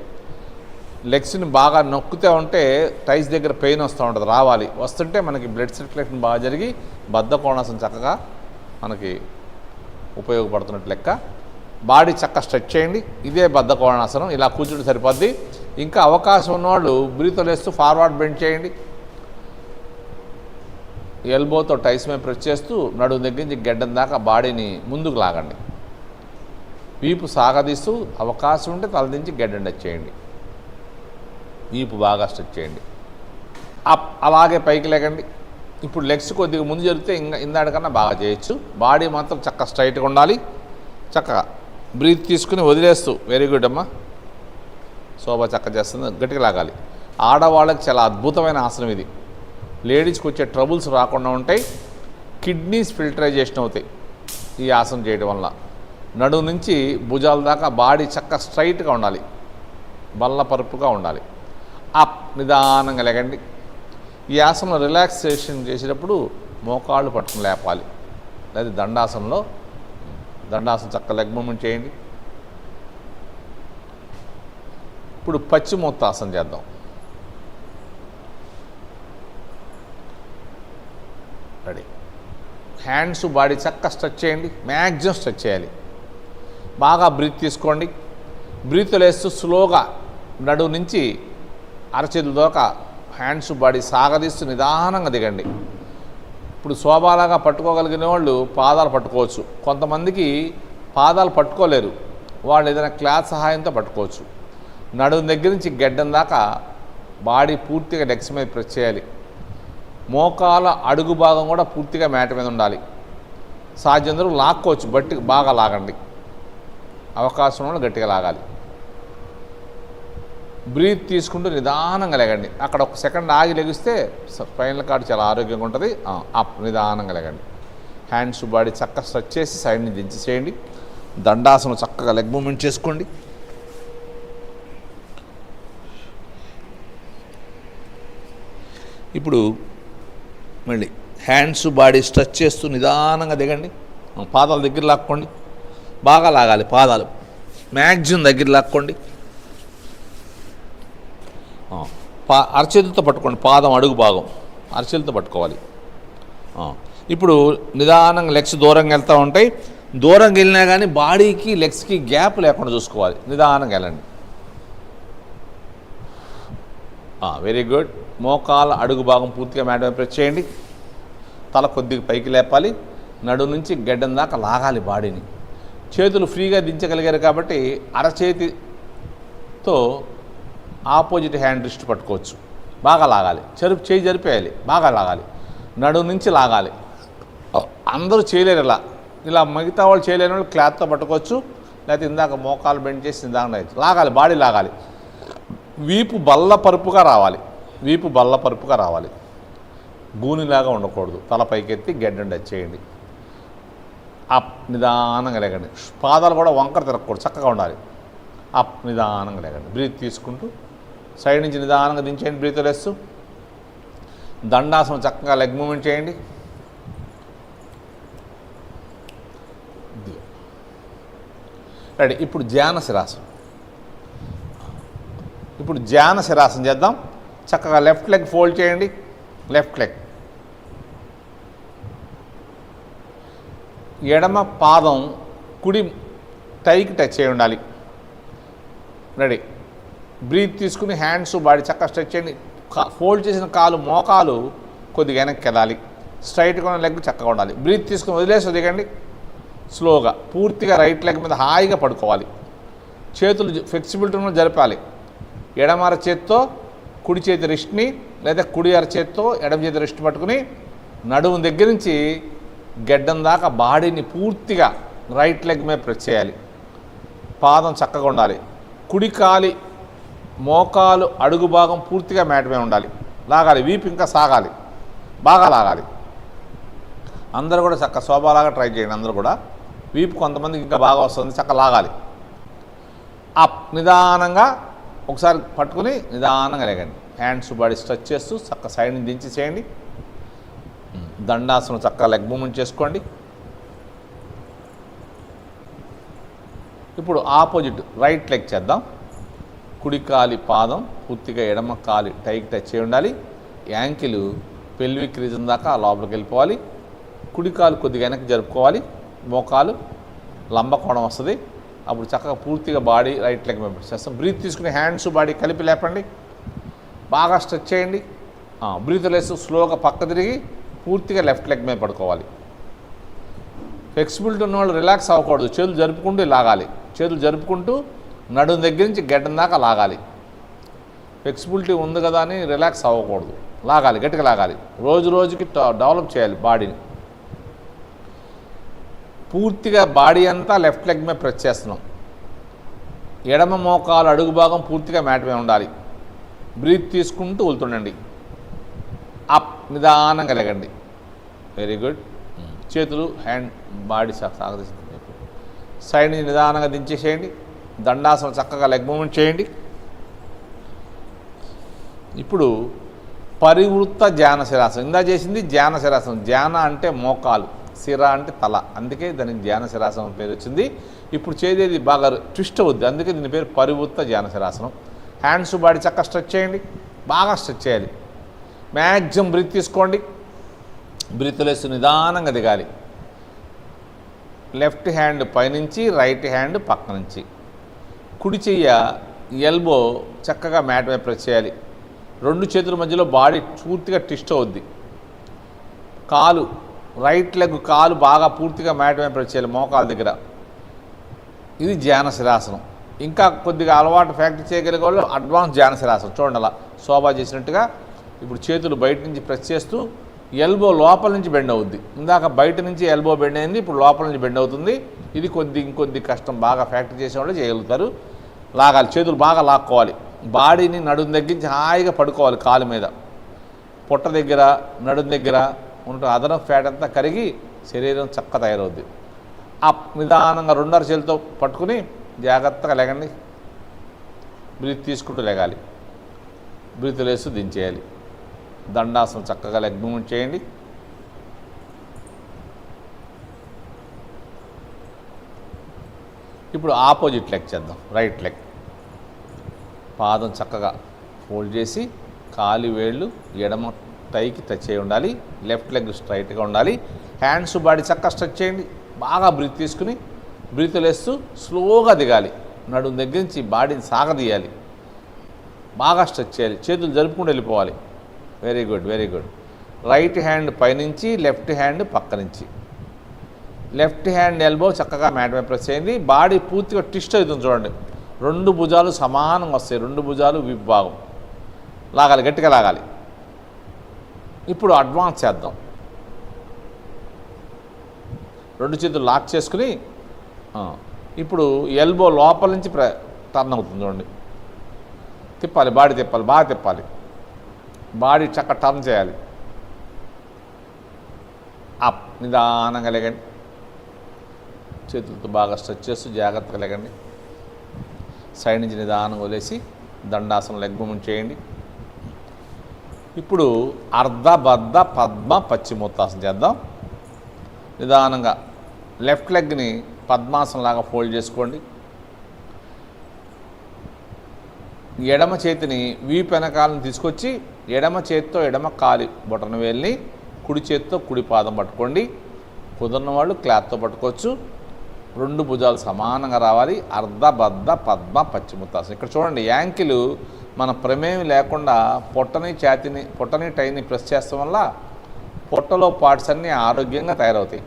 లెగ్స్ని బాగా నొక్కితే ఉంటే టైస్ దగ్గర పెయిన్ వస్తూ ఉంటుంది. రావాలి. వస్తుంటే మనకి బ్లడ్ సర్క్యులేషన్ బాగా జరిగి బద్ధ కోణాసనం చక్కగా మనకి ఉపయోగపడుతున్నట్టు లెక్క. బాడీ చక్కగా స్ట్రెచ్ చేయండి. ఇదే బద్ధ కోణాసనం. ఇలా కూర్చుంటే సరిపోద్ది. ఇంకా అవకాశం ఉన్నవాళ్ళు బ్రీత్ వేస్తూ ఫార్వర్డ్ బెండ్ చేయండి. ఎల్బోతో టైస్ మీద ప్రెస్ చేస్తూ నడుము దగ్గర నుంచి గెడ్డం దాకా బాడీని ముందుకు లాగండి. వీపు సాగదీస్తూ అవకాశం ఉంటే తలదించి గెడ్డం టచ్ చేయండి. వీపు బాగా స్ట్రెచ్ చేయండి. అప్ అలాగే పైకి లేకండి. ఇప్పుడు లెగ్స్ కొద్దిగా ముందు జరిగితే ఇందాడికన్నా బాగా చేయొచ్చు. బాడీ మాత్రం చక్కగా స్ట్రైట్గా ఉండాలి. చక్కగా బ్రీత్ తీసుకుని వదిలేస్తూ. వెరీ గుడ్ అమ్మా. శోభ చక్క చేస్తుంది. గట్టిగా లాగాలి. ఆడవాళ్ళకి చాలా అద్భుతమైన ఆసనం ఇది. లేడీస్కి వచ్చే ట్రబుల్స్ రాకుండా ఉంటాయి. కిడ్నీస్ ఫిల్టరైజేషన్ అవుతాయి ఈ ఆసనం చేయడం వల్ల. నడుము నుంచి భుజాల దాకా బాడీ చక్కగా స్ట్రైట్గా ఉండాలి. బల్లపరుపుగా ఉండాలి. అప్ నిదానంగా లేకండి. ఈ ఆసనంలో రిలాక్సేషన్ చేసేటప్పుడు మోకాళ్ళు పట్టుకుని లేపాలి. లేదా దండాసనం చక్కగా లెగ్ మూమెంట్ చేయండి. ఇప్పుడు పశ్చిమోత్తాసనం చేద్దాం. రెడీ. హ్యాండ్స్ బాడీ చక్కగా స్ట్రెచ్ చేయండి. మ్యాక్సిమం స్ట్రెచ్ చేయాలి. బాగా బ్రీత్ తీసుకోండి. బ్రీత్ లేస్తూ స్లోగా నడుము నుంచి అరచేతుల దాకా హ్యాండ్స్ బాడీ సాగదీస్తూ నిదానంగా దిగండి. ఇప్పుడు శోభాలాగా పట్టుకోగలిగిన వాళ్ళు పాదాలు పట్టుకోవచ్చు. కొంతమందికి పాదాలు పట్టుకోలేరు. వాళ్ళు ఏదైనా క్లాత్ సహాయంతో పట్టుకోవచ్చు. నడుము దగ్గర నుంచి గెడ్డం దాకా బాడీ పూర్తిగా లెగ్స్ మీద ప్రెస్ చేయాలి. మోకాల అడుగు భాగం కూడా పూర్తిగా మ్యాట్ మీద ఉండాలి. సాధ్యందరూ లాక్కోవచ్చు. బట్టి బాగా లాగండి. అవకాశం ఉన్న గట్టిగా లాగాలి. బ్రీత్ తీసుకుంటూ నిదానంగా లేగండి. అక్కడ 1 సెకండ్ ఆగి లెగిస్తే స్పైనల్ కార్డ్ చాలా ఆరోగ్యంగా ఉంటుంది. అప్ నిదానంగా లేగండి. హ్యాండ్స్ బాడీ చక్కగా స్ట్రెచ్ చేసి సైడ్ని దించేసేయండి. దండాసనం చక్కగా లెగ్ మూమెంట్ చేసుకోండి. ఇప్పుడు మళ్ళీ హ్యాండ్స్ బాడీ స్ట్రెచ్ చేస్తూ నిదానంగా దిగండి. పాదాల దగ్గర లాక్కోండి. బాగా లాగాలి. పాదాలు మ్యాక్సిమం దగ్గర లాక్కోండి. అరచేతులతో పట్టుకోండి, పాదం అడుగు భాగం అరచేతులతో పట్టుకోవాలి. ఇప్పుడు నిదానంగా లెగ్స్ దూరంగా వెళ్తూ ఉంటాయి. దూరంగా వెళ్ళినా కానీ బాడీకి లెగ్స్కి గ్యాప్ లేకుండా చూసుకోవాలి. నిదానంగా వెళ్ళండి. Very good. మోకాల అడుగు భాగం పూర్తిగా మ్యాట్ ప్రెస్ చేయండి. తల కొద్దిగా పైకి లేపాలి. నడు నుంచి గడ్డం దాకా లాగాలి బాడీని. చేతులు ఫ్రీగా దించగలిగారు కాబట్టి అరచేతితో ఆపోజిట్ హ్యాండ్ రిస్ట్ పట్టుకోవచ్చు. బాగా లాగాలి. చేయి జరిపేయాలి. బాగా లాగాలి. నడు నుంచి లాగాలి. అందరూ చేయలేరు ఇలా మిగతా వాళ్ళు చేయలేని వాళ్ళు క్లాత్తో పట్టుకోవచ్చు. లేకపోతే ఇందాక మోకాలు బెండ్ చేసి ఇందాక లాగాలి. బాడీ లాగాలి. వీపు బల్లపరుపుగా రావాలి. గూనిలాగా ఉండకూడదు. తల పైకెత్తి గడ్డం టచ్ చేయండి. అప్ నిదానంగా లేకండి. పాదాలు కూడా వంకర తిరగకూడదు, చక్కగా ఉండాలి. అప్ నిదానంగా లేకండి. బ్రీత్ తీసుకుంటూ సైడ్ నుంచి నిదానంగా దించేయండి. బ్రీత్ వదిలేస్తూ దండాసనం చక్కగా లెగ్ మూమెంట్ చేయండి. రెడీ. ఇప్పుడు ధ్యాన శిరాసనం చేద్దాం. చక్కగా లెఫ్ట్ లెగ్ ఫోల్డ్ చేయండి. లెఫ్ట్ లెగ్ ఎడమ పాదం కుడి టైకి టచ్ అయి ఉండాలి. రెడీ. బ్రీత్ తీసుకుని హ్యాండ్స్ బాడీ చక్కగా స్ట్రెచ్ చేయండి. ఫోల్డ్ చేసిన మోకాలు కొద్దిగా వెనక్కి వెళ్ళాలి. స్ట్రైట్గా ఉన్న లెగ్ చక్కగా ఉండాలి. బ్రీత్ తీసుకుని వదిలేసి దిగండి. స్లోగా పూర్తిగా రైట్ లెగ్ మీద హాయిగా పడుకోవాలి. చేతులు ఫ్లెక్సిబిలిటీలో జరపాలి. ఎడమ అరచేత్తో కుడి చేతి రిస్ట్ని లేదా కుడి అరచేత్తో ఎడమ చేతి రిస్ట్ పట్టుకుని నడుము దగ్గర నుంచి గడ్డం దాకా బాడీని పూర్తిగా రైట్ లెగ్ మీద ప్రెస్ చేయాలి. పాదం చక్కగా ఉండాలి. కుడి కాలి మోకాలు అడుగు భాగం పూర్తిగా మ్యాట్ మీద ఉండాలి. లాగాలి. వీపు ఇంకా సాగాలి. బాగా లాగాలి. అందరూ కూడా చక్క శోభాలాగా ట్రై చేయండి. అందరూ కూడా వీపు కొంతమందికి ఇంకా బాగా వస్తుంది. చక్క లాగాలి. అప్ నిదానంగా ఒకసారి పట్టుకుని నిదానంగా లేకండి. హ్యాండ్స్ బాడీ స్ట్రెచ్ చేస్తూ చక్క సైడ్ని దించి చేయండి. దండాసనం చక్కగా లెగ్ మూమెంట్ చేసుకోండి. ఇప్పుడు ఆపోజిట్ రైట్ లెగ్ చేద్దాం. కుడి కాలి పాదం పూర్తిగా ఎడమ కాలి టైకి టచ్ చేయి ఉండాలి. యాంకిల్ పెల్విక్ రీజన్ దాకా లోపలికి వెళ్ళిపోవాలి. కుడి కాలు కొద్దిగా వెనక్కి జరుపుకోవాలి. మోకాలు లంబకోణం వస్తుంది. అప్పుడు చక్కగా పూర్తిగా బాడీ రైట్ లెగ్ మీద చేస్తాం. బ్రీత్ తీసుకుని హ్యాండ్స్ బాడీ కలిపి లేపండి. బాగా స్ట్రెచ్ చేయండి. బ్రీత్ లేస్తూ స్లోగా పక్క తిరిగి పూర్తిగా లెఫ్ట్ లెగ్ మీద పడుకోవాలి. ఫ్లెక్సిబిలిటీ ఉన్నవాళ్ళు రిలాక్స్ అవ్వకూడదు. చేతులు జరుపుకుంటూ లాగాలి. చేతులు జరుపుకుంటూ నడుము దగ్గర నుంచి గడ్డం దాకా లాగాలి. ఫ్లెక్సిబిలిటీ ఉంది కదా అని రిలాక్స్ అవ్వకూడదు. లాగాలి. గట్టిగా లాగాలి. రోజు రోజుకి డెవలప్ చేయాలి బాడీని. పూర్తిగా బాడీ అంతా లెఫ్ట్ లెగ్ మీద ప్రెస్ చేస్తున్నాం. ఎడమ మోకాలు అడుగు భాగం పూర్తిగా మ్యాట్ మీద ఉండాలి. బ్రీత్ తీసుకుంటూ వెళ్తుండండి. అప్ నిదానంగా లేకండి. Very good. చేతులు హ్యాండ్ బాడీ సాగదీస్తుంది. సైడ్ నుంచి నిదానంగా దించేసేయండి. దండాసనం చక్కగా లెగ్ మూమెంట్ చేయండి. ఇప్పుడు పరివృత్త ధ్యాన శిరాసనం. ఇందా చేసింది ధ్యాన శిరాసనం. ధ్యాన అంటే మోకాలు, శిర అంటే తల, అందుకే దానికి ధ్యాన శిరాసనం పేరు వచ్చింది. ఇప్పుడు చేసేది బాగా ట్విస్ట్ అవుద్ది, అందుకే దీని పేరు పరివృత్త ధ్యాన శిరాసనం. హ్యాండ్స్ బాడీ చక్కగా స్ట్రెచ్ చేయండి. బాగా స్ట్రెచ్ చేయాలి. మ్యాక్సిమం బ్రీత్ తీసుకోండి. బ్రీత్ లేస్తూ నిదానంగా దిగాలి. లెఫ్ట్ హ్యాండ్ పైనుంచి, రైట్ హ్యాండ్ పక్క నుంచి. కుడి చెయ్య ఎల్బో చక్కగా మ్యాట్ మీద ప్రెస్ చేయాలి. రెండు చేతుల మధ్యలో బాడీ పూర్తిగా ట్విస్ట్ అవుద్ది. కాలు రైట్ లెగ్ కాలు బాగా పూర్తిగా మ్యాట్ మీద ప్రెస్ చేయాలి మోకాల దగ్గర. ఇది ధ్యాన శిరాసనం. ఇంకా కొద్దిగా అలవాటు ఫ్యాక్టరీ చేయగలిగే వాళ్ళు అడ్వాన్స్ ధ్యాన శిరాసనం. చూడండి అలా శోభా చేసినట్టుగా. ఇప్పుడు చేతులు బయట నుంచి ప్రెస్ చేస్తూ ఎల్బో లోపల నుంచి బెండ్ అవుద్ది. ఇందాక బయట నుంచి ఎల్బో బెండ్ అయింది, ఇప్పుడు లోపల నుంచి బెండ్ అవుతుంది. ఇది ఇంకొద్ది కష్టం. బాగా ఫ్యాక్టరీ చేసేవాళ్ళు చేయగలుగుతారు. లాగాలి. చేతులు బాగా లాక్కోవాలి. బాడీని నడుము తగ్గించి హాయిగా పడుకోవాలి. కాలు మీద, పొట్ట దగ్గర, నడుము దగ్గర ఉంటే అదనం ఫ్యాట్ అంతా కరిగి శరీరం చక్కగా తయారవుద్ది. నిదానంగా రెండర చేతులతో పట్టుకుని జాగ్రత్తగా లేగండి. బ్రీత్ తీసుకుంటూ లేగాలి. బ్రీత్ లేస్తూ దించేయాలి. దండాసనం చక్కగా లెగ్ మూమెంట్ చేయండి. ఇప్పుడు ఆపోజిట్ లెగ్ చేద్దాం. రైట్ లెగ్ పాదం చక్కగా ఫోల్డ్ చేసి కాలి వేళ్ళు ఎడమ టైకి టచ్ అయి ఉండాలి. లెఫ్ట్ లెగ్ స్ట్రైట్గా ఉండాలి. హ్యాండ్స్ బాడీ చక్కగా స్ట్రెచ్ చేయండి. బాగా బ్రీత్ తీసుకుని బ్రీత్ లేస్తూ స్లోగా దిగాలి. నడుము దగ్గర నుంచి బాడీని సాగదీయాలి. బాగా స్ట్రెచ్ చేయాలి. చేతులు జరుపుకుంటూ వెళ్ళిపోవాలి. Very good, very good. Right hand పైనుంచి, లెఫ్ట్ హ్యాండ్ పక్క నుంచి. లెఫ్ట్ హ్యాండ్ ఎల్బో చక్కగా మ్యాట్ మీద ప్రెస్ చేయండి. బాడీ పూర్తిగా ట్విస్ట్ అవుతుంది చూడండి. 2 భుజాలు సమానంగా వస్తాయి. 2 భుజాలు వీపు భాగం లాగాలి, గట్టిగా లాగాలి. ఇప్పుడు అడ్వాన్స్ చేద్దాం. 2 చేతులు లాక్ చేసుకుని ఇప్పుడు ఎల్బో లోపల నుంచి టర్న్ అవుతుంది చూడండి. తిప్పాలి, బాడీ తిప్పాలి, బాగా తిప్పాలి. బాడీ చక్కగా టర్న్ చేయాలి. అప్, నిదానంగా లేకండి. చేతులతో బాగా స్ట్రెచ్ చేస్తూ జాగ్రత్తగా లేకండి. సైడ్ నుంచి నిదానంగా వదిలేసి దండాసనం లెగ్ మూవ్మెంట్ చేయండి. ఇప్పుడు అర్ధ బద్ధ పద్మ పశ్చిమోత్తాసనం చేద్దాం. నిదానంగా లెఫ్ట్ లెగ్ని పద్మాసనంలాగా ఫోల్డ్ చేసుకోండి. ఎడమ చేతిని వీపు వెనకాలను తీసుకొచ్చి ఎడమ చేత్తో ఎడమ కాలి బొటన వేలిని, కుడి చేత్తో కుడి పాదం పట్టుకోండి. కుదరని వాళ్ళు క్లాత్తో పట్టుకోవచ్చు. 2 భుజాలు సమానంగా రావాలి. అర్ధ బద్ధ పద్మ పశ్చిమోత్తాసనం. ఇక్కడ చూడండి, యాంకిల్ మన ప్రమేయం లేకుండా పొట్టని టైని ప్రెస్ చేస్తాం వల్ల పొట్టలో పార్ట్స్ అన్నీ ఆరోగ్యంగా తయారవుతాయి.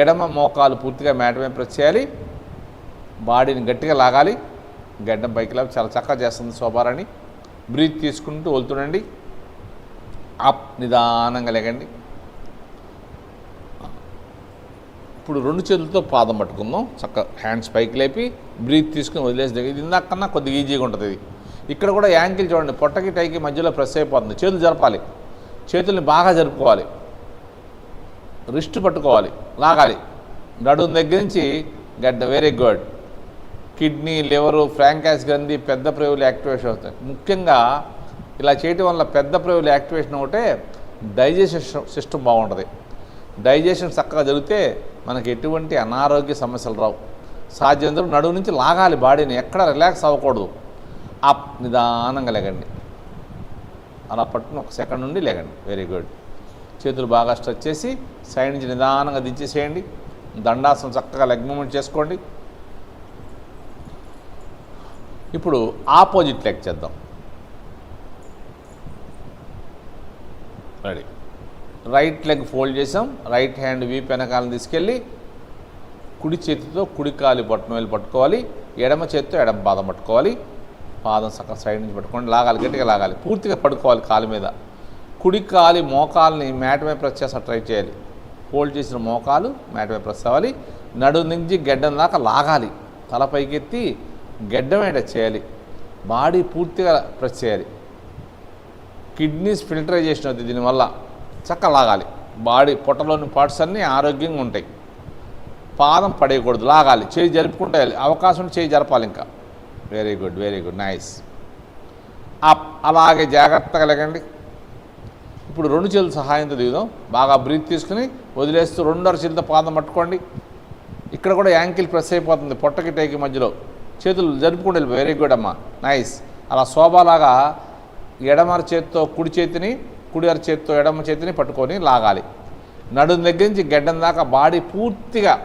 ఎడమ మోకాలు పూర్తిగా మ్యాట్ మీద ప్రెస్ చేయాలి. బాడీని గట్టిగా లాగాలి. గడ్డం పైకి లాగా చాలా చక్కగా చేస్తుంది శోభారాణి. బ్రీత్ తీసుకుంటూ వెళ్తుండండి. అప్, నిదానంగా లేకండి. ఇప్పుడు 2 చేతులతో పాదం పట్టుకుందాం. చక్కగా హ్యాండ్స్ పైకి లేపి బ్రీత్ తీసుకుని వదిలేసి ఇది ఇందాకన్నా కొద్దిగా ఈజీగా ఉంటుంది. ఇది ఇక్కడ కూడా యాంకిల్ చూడండి, పొట్టకి టైకి మధ్యలో ప్రెస్ అయిపోతుంది. చేతులు జరపాలి. చేతుల్ని బాగా జరుపుకోవాలి. రిస్ట్ పట్టుకోవాలి, లాగాలి. నడుము దగ్గర నుంచి గడ్డ. Very good. కిడ్నీ, లివరు, ఫ్రాంకాస్ గ్రంథి, పెద్ద ప్రేవులు యాక్టివేషన్ అవుతాయి. ముఖ్యంగా ఇలా చేయటం వల్ల పెద్ద ప్రేవులు యాక్టివేషన్ ఒకటే డైజెషన్ సిస్టమ్ బాగుంటుంది. డైజెషన్ చక్కగా జరిగితే మనకి ఎటువంటి అనారోగ్య సమస్యలు రావు. సాధ్యమంతరం నడుము నుంచి లాగాలి బాడీని, ఎక్కడ రిలాక్స్ అవ్వకూడదు. అప్, నిదానంగా లేకండి. అలా పట్టుకుని 1 సెకండ్ నుండి లేకండి. Very good. చేతులు బాగా స్ట్రెచ్ చేసి సైడ్ నుంచి నిదానంగా దించేసేయండి. దండాసనం చక్కగా లెగ్ మూవ్మెంట్ చేసుకోండి. ఇప్పుడు ఆపోజిట్ లెగ్ చేద్దాం. రెడీ. రైట్ లెగ్ ఫోల్డ్ చేసాం. రైట్ హ్యాండ్ వీపు వెనకాలను తీసుకెళ్ళి కుడి చేతితో కుడి కాలి బొట్టన వేలు పట్టుకోవాలి. ఎడమ చేతితో ఎడమ పాదం పట్టుకోవాలి. పాదం చక్కగా సైడ్ నుంచి పట్టుకోండి. లాగాలి, గట్టిగా లాగాలి. పూర్తిగా పడుకోవాలి కాలు మీద. కుడి కాలి మోకాల్ని మ్యాట్ మీద ప్రెస్ చేస్తా ట్రై చేయాలి. ఫోల్డ్ చేసిన మోకాలు మ్యాట్ మీద ప్రెస్ అవ్వాలి. నడుము నుంచి గెడ్డం దాకా లాగాలి. తల పైకెత్తి గెడ్డం మీద చేయాలి. బాడీ పూర్తిగా ప్రెస్ చేయాలి. కిడ్నీస్ ఫిల్టరైజేషన్ అవుతుంది దీనివల్ల. చక్కగా లాగాలి. బాడీ పొట్టలోని పార్ట్స్ అన్నీ ఆరోగ్యంగా ఉంటాయి. పాదం పడేయకూడదు, లాగాలి. చేయి జరుపుకుంటే అవకాశం చేయి జరపాలి ఇంకా. Very good, very good, nice. Up, అలాగే జాగ్రత్తగా లేకండి. ఇప్పుడు 2 చేతుల సహాయంతో దిగుదాం. బాగా బ్రీత్ తీసుకుని వదిలేస్తూ 2 అరచేతులతో పాదం పట్టుకోండి. ఇక్కడ కూడా యాంకిల్ ప్రెస్ అయిపోతుంది పొట్టకి టైకి మధ్యలో. చేతులు జరుపుకుంటూ వెళ్ళిపోయి. వెరీ గుడ్ అమ్మా, నైస్. అలా శోభలాగా ఎడమ చేతితో కుడి చేతిని, కుడి చేతితో ఎడమ చేతిని పట్టుకొని లాగాలి. నడుము దగ్గర నుంచి గడ్డం దాకా బాడీ పూర్తిగా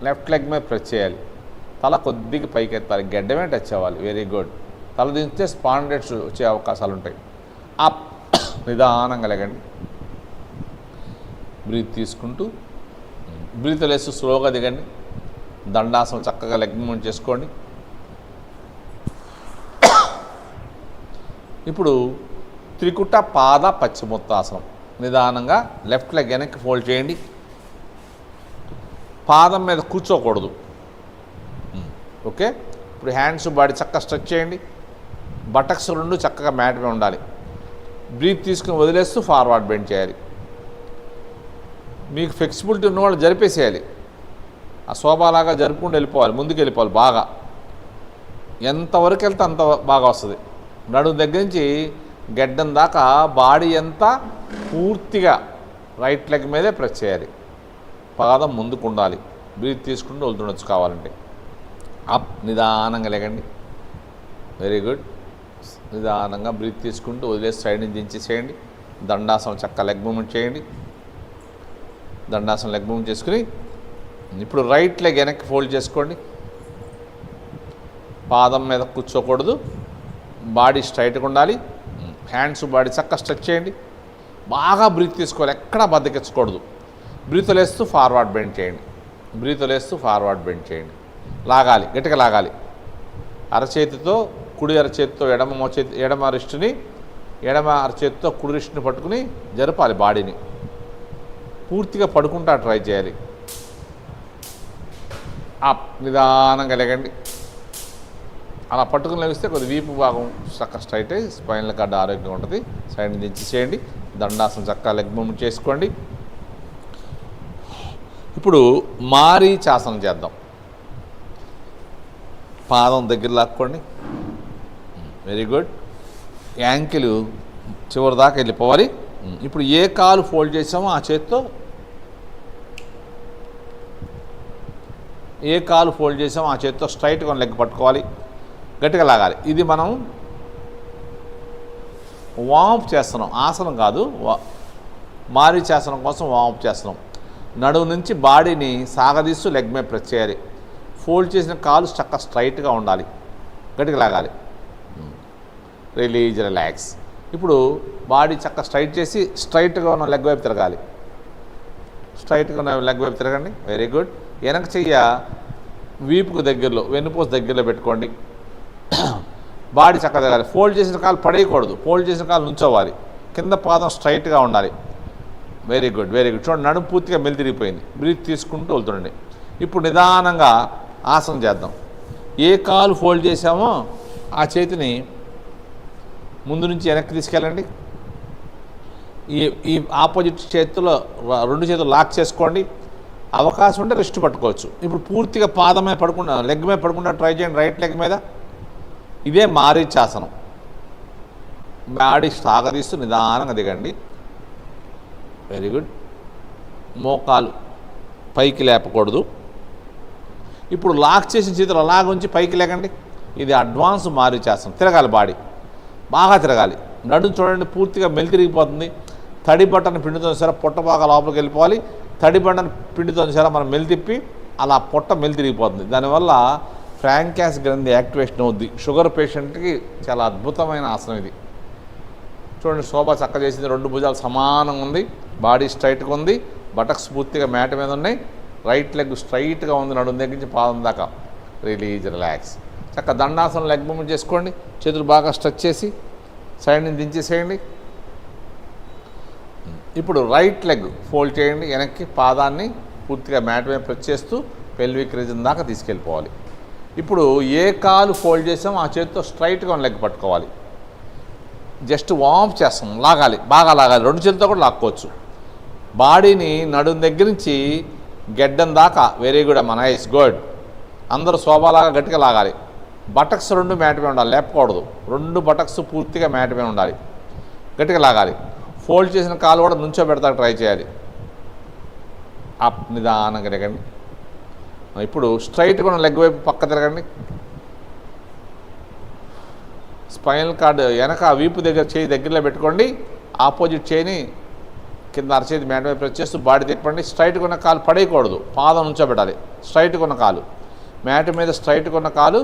లెఫ్ట్ లెగ్ మీద ప్రెస్ చేయాలి. తల కొద్దిగా పైకి ఎత్తాలి, గడ్డమే టచ్ అవ్వాలి. Very good. తల దించితే స్పాండిలైటిస్ వచ్చే అవకాశాలు ఉంటాయి. అప్, నిదానంగా లేకండి. బ్రీత్ తీసుకుంటూ బ్రీత్ లేస్తూ స్లోగా దిగండి. దండాసనం చక్కగా లెగ్ మూవ్మెంట్ చేసుకోండి. ఇప్పుడు త్రికుట పాద పశ్చిమోత్తాసనం. నిదానంగా లెఫ్ట్ లెగ్ వెనక్కి ఫోల్డ్ చేయండి. పాదం మీద కూర్చోకూడదు. ఓకే. ఇప్పుడు హ్యాండ్స్ బాడీ చక్కగా స్ట్రెచ్ చేయండి. బటక్స్ 2 చక్కగా మ్యాట్ మీద ఉండాలి. బ్రీత్ తీసుకుని వదిలేస్తూ ఫార్వర్డ్ బెండ్ చేయాలి. మీకు ఫ్లెక్సిబిలిటీ ఉన్నవాళ్ళు జరిపేసేయాలి. ఆ శోభలాగా జరుపుకుంటూ వెళ్ళిపోవాలి, ముందుకు వెళ్ళిపోవాలి. బాగా ఎంతవరకు వెళ్తే అంత బాగా వస్తుంది. నడుము దగ్గర నుంచి గడ్డం దాకా బాడీ అంతా పూర్తిగా రైట్ లెగ్ మీదే ప్రెస్ చేయాలి. పాదం ముందుకు ఉండాలి. బ్రీత్ తీసుకుంటూ వెళ్తుండొచ్చు కావాలంటే. అప్, నిదానంగా లేకండి. Very good. నిదానంగా బ్రీత్ తీసుకుంటూ వదిలేసి సైడ్ నుంచి దించేసేయండి. దండాసనం చక్క లెగ్ మూమెంట్ చేయండి. దండాసనం లెగ్ మూమెంట్ చేసుకుని ఇప్పుడు రైట్ లెగ్ వెనక్కి ఫోల్డ్ చేసుకోండి. పాదం మీద కూర్చోకూడదు, బాడీ స్ట్రైట్గా ఉండాలి. హ్యాండ్స్ బాడీ చక్కగా స్ట్రెచ్ చేయండి. బాగా బ్రీత్ తీసుకోవాలి, ఎక్కడా బద్దకించకూడదు. బ్రీత్ లేస్తూ ఫార్వర్డ్ బెండ్ చేయండి. బ్రీత్ లేస్తూ ఫార్వర్డ్ బెండ్ చేయండి. లాగాలి, గట్టిగా లాగాలి. అరచేతితో కుడి అరచేతితో ఎడమ రిస్టుని, ఎడమ అరచేతితో కుడి రిస్టుని పట్టుకుని జరపాలి. బాడీని పూర్తిగా పడుకుంటా ట్రై చేయాలి. అప్ నిదానంగా లేగండి. అలా పట్టుకుని లభిస్తే కొద్ది వీపు భాగం చక్కగా స్ట్రైట్ అయ్యి స్పైనల్ కార్డ్ ఆరోగ్యంగా ఉంటుంది. సైడ్ దించి చేయండి. దండాసనం చక్కగా లెగ్ మూమెంట్ చేసుకోండి. ఇప్పుడు మారీచాసనం చేద్దాం. పాదం దగ్గర లాక్కోండి. Very good. యాంకిల్ చివరి దాకా వెళ్ళిపోవాలి. ఇప్పుడు ఏ కాలు ఫోల్డ్ చేసామో ఆ చేత్తో స్ట్రైట్గా లెగ్ పట్టుకోవాలి, గట్టిగా లాగాలి. ఇది మనం వామప్ చేస్తున్నాం, ఆసనం కాదు. మారీచాసనం కోసం వామప్ చేస్తున్నాం. నడుము నుంచి బాడీని సాగదీస్తూ లెగ్ మీద ప్రెస్ చేయాలి. ఫోల్డ్ చేసిన కాలు చక్కగా స్ట్రైట్గా ఉండాలి, గట్టిగా లాగాలి. రిలాక్స్. ఇప్పుడు బాడీ చక్కగా స్ట్రైట్ చేసి స్ట్రైట్గా ఉన్న లెగ్ వైపు తిరగాలి. స్ట్రైట్గా ఉన్న లెగ్ వైపు తిరగండి. Very good. వెనక చెయ్య వీపుకు దగ్గరలో, వెన్నుపూస దగ్గరలో పెట్టుకోండి. బాడీ చక్కగా తిరగాలి. ఫోల్డ్ చేసిన కాలు పడేయకూడదు, ఫోల్డ్ చేసిన కాలు నుంచోవాలి. కింద పాదం స్ట్రైట్గా ఉండాలి. Very good, very good. చూడండి, నడుము పూర్తిగా మెలితిరిగిపోయింది. బ్రీత్ తీసుకుంటూ వెళ్తుండండి. ఇప్పుడు నిదానంగా ఆసనం చేద్దాం. ఏ కాలు ఫోల్డ్ చేసామో ఆ చేతిని ముందు నుంచి వెనక్కి తీసుకెళ్ళండి. ఈ ఆపోజిట్ చేతిలో రెండు చేతులు లాక్ చేసుకోండి. అవకాశం ఉంటే రెస్ట్ పట్టుకోవచ్చు. ఇప్పుడు పూర్తిగా పాదం మీద పడుకున్నా, లెగ్ మీద పడుకుంటా ట్రై చేయండి, రైట్ లెగ్ మీద. ఇదే మారీచాసనం. బాడీ సాగదీస్తూ నిదానంగా దిగండి. Very good. మోకాలు పైకి లేపకూడదు. ఇప్పుడు లాక్ చేసిన చేతులు అలాగ ఉంచి పైకి లేకండి. ఇది అడ్వాన్స్ మారీచాసనం. తిరగాలి, బాడీ బాగా తిరగాలి. నడుము చూడండి, పూర్తిగా మెలితిరిగిపోతుంది. తడి బట్టను పిండితో సరే పొట్ట బాగా లోపలికి వెళ్ళిపోవాలి. తడి బట్టను పిండితో సరే మనం మెలితిప్పి అలా పొట్ట మెలితిరిగిపోతుంది. దానివల్ల ఫ్రాంకాస్ గ్రంథి యాక్టివేషన్ అవుద్ది. షుగర్ పేషెంట్కి చాలా అద్భుతమైన ఆసనం ఇది. చూడండి, శోభ చక్క చేసింది. రెండు భుజాలు సమానంగా ఉంది, బాడీ స్ట్రైట్గా ఉంది, బటక్స్ పూర్తిగా మ్యాట్ మీద ఉన్నాయి, రైట్ లెగ్ స్ట్రైట్గా ఉంది నడుము దగ్గర నుంచి పాదం దాకా. రిలాక్స్. చక్క దండాసనం లెగ్ మూమెంట్ చేసుకోండి. చేతులు బాగా స్ట్రెచ్ చేసి సైడ్ నుంచి దించేసేయండి. ఇప్పుడు రైట్ లెగ్ ఫోల్డ్ చేయండి. వెనక్కి పాదాన్ని పూర్తిగా మ్యాట్ మీద ప్రెస్ చేస్తూ పెల్విక్ రీజన్ దాకా తీసుకెళ్ళిపోవాలి. ఇప్పుడు ఏ కాలు ఫోల్డ్ చేసామో ఆ చేతితో స్ట్రైట్గా లెగ్ పట్టుకోవాలి. జస్ట్ వార్మ్ చేస్తాం, లాగాలి, బాగా లాగాలి. రెండు చేతులతో కూడా లాక్కోవచ్చు. బాడీని నడుము దగ్గర నుంచి గెడ్డం దాకా. వెరీ గుడ్ అమ్మ, నైస్, గుడ్. అందరూ శోభలాగా గట్టిగా లాగాలి. బటక్స్ రెండు మ్యాట్ మీద ఉండాలి, లేపకూడదు. రెండు బటక్స్ పూర్తిగా మ్యాట్ మీద ఉండాలి, గట్టిగా లాగాలి. ఫోల్డ్ చేసిన కాలు కూడా నుంచో పెడతా ట్రై చేయాలి. అప్ నిదానంగా తిరగండి. ఇప్పుడు స్ట్రైట్గా ఉన్న లెగ్ వైపు పక్క తిరగండి. స్పైనల్ కార్డ్ వెనక వీపు దగ్గర చేయి దగ్గరలో పెట్టుకోండి. ఆపోజిట్ చేయిని కింద అరచేతి మ్యాట్ మీద ప్రెస్ చేస్తూ బాడీ తిప్పండి. స్ట్రైట్గా ఉన్న కాలు పడేయకూడదు, పాదం నుంచో పెట్టాలి. స్ట్రైట్గా ఉన్న కాలు మ్యాట్ మీద, స్ట్రైట్గా ఉన్న కాలు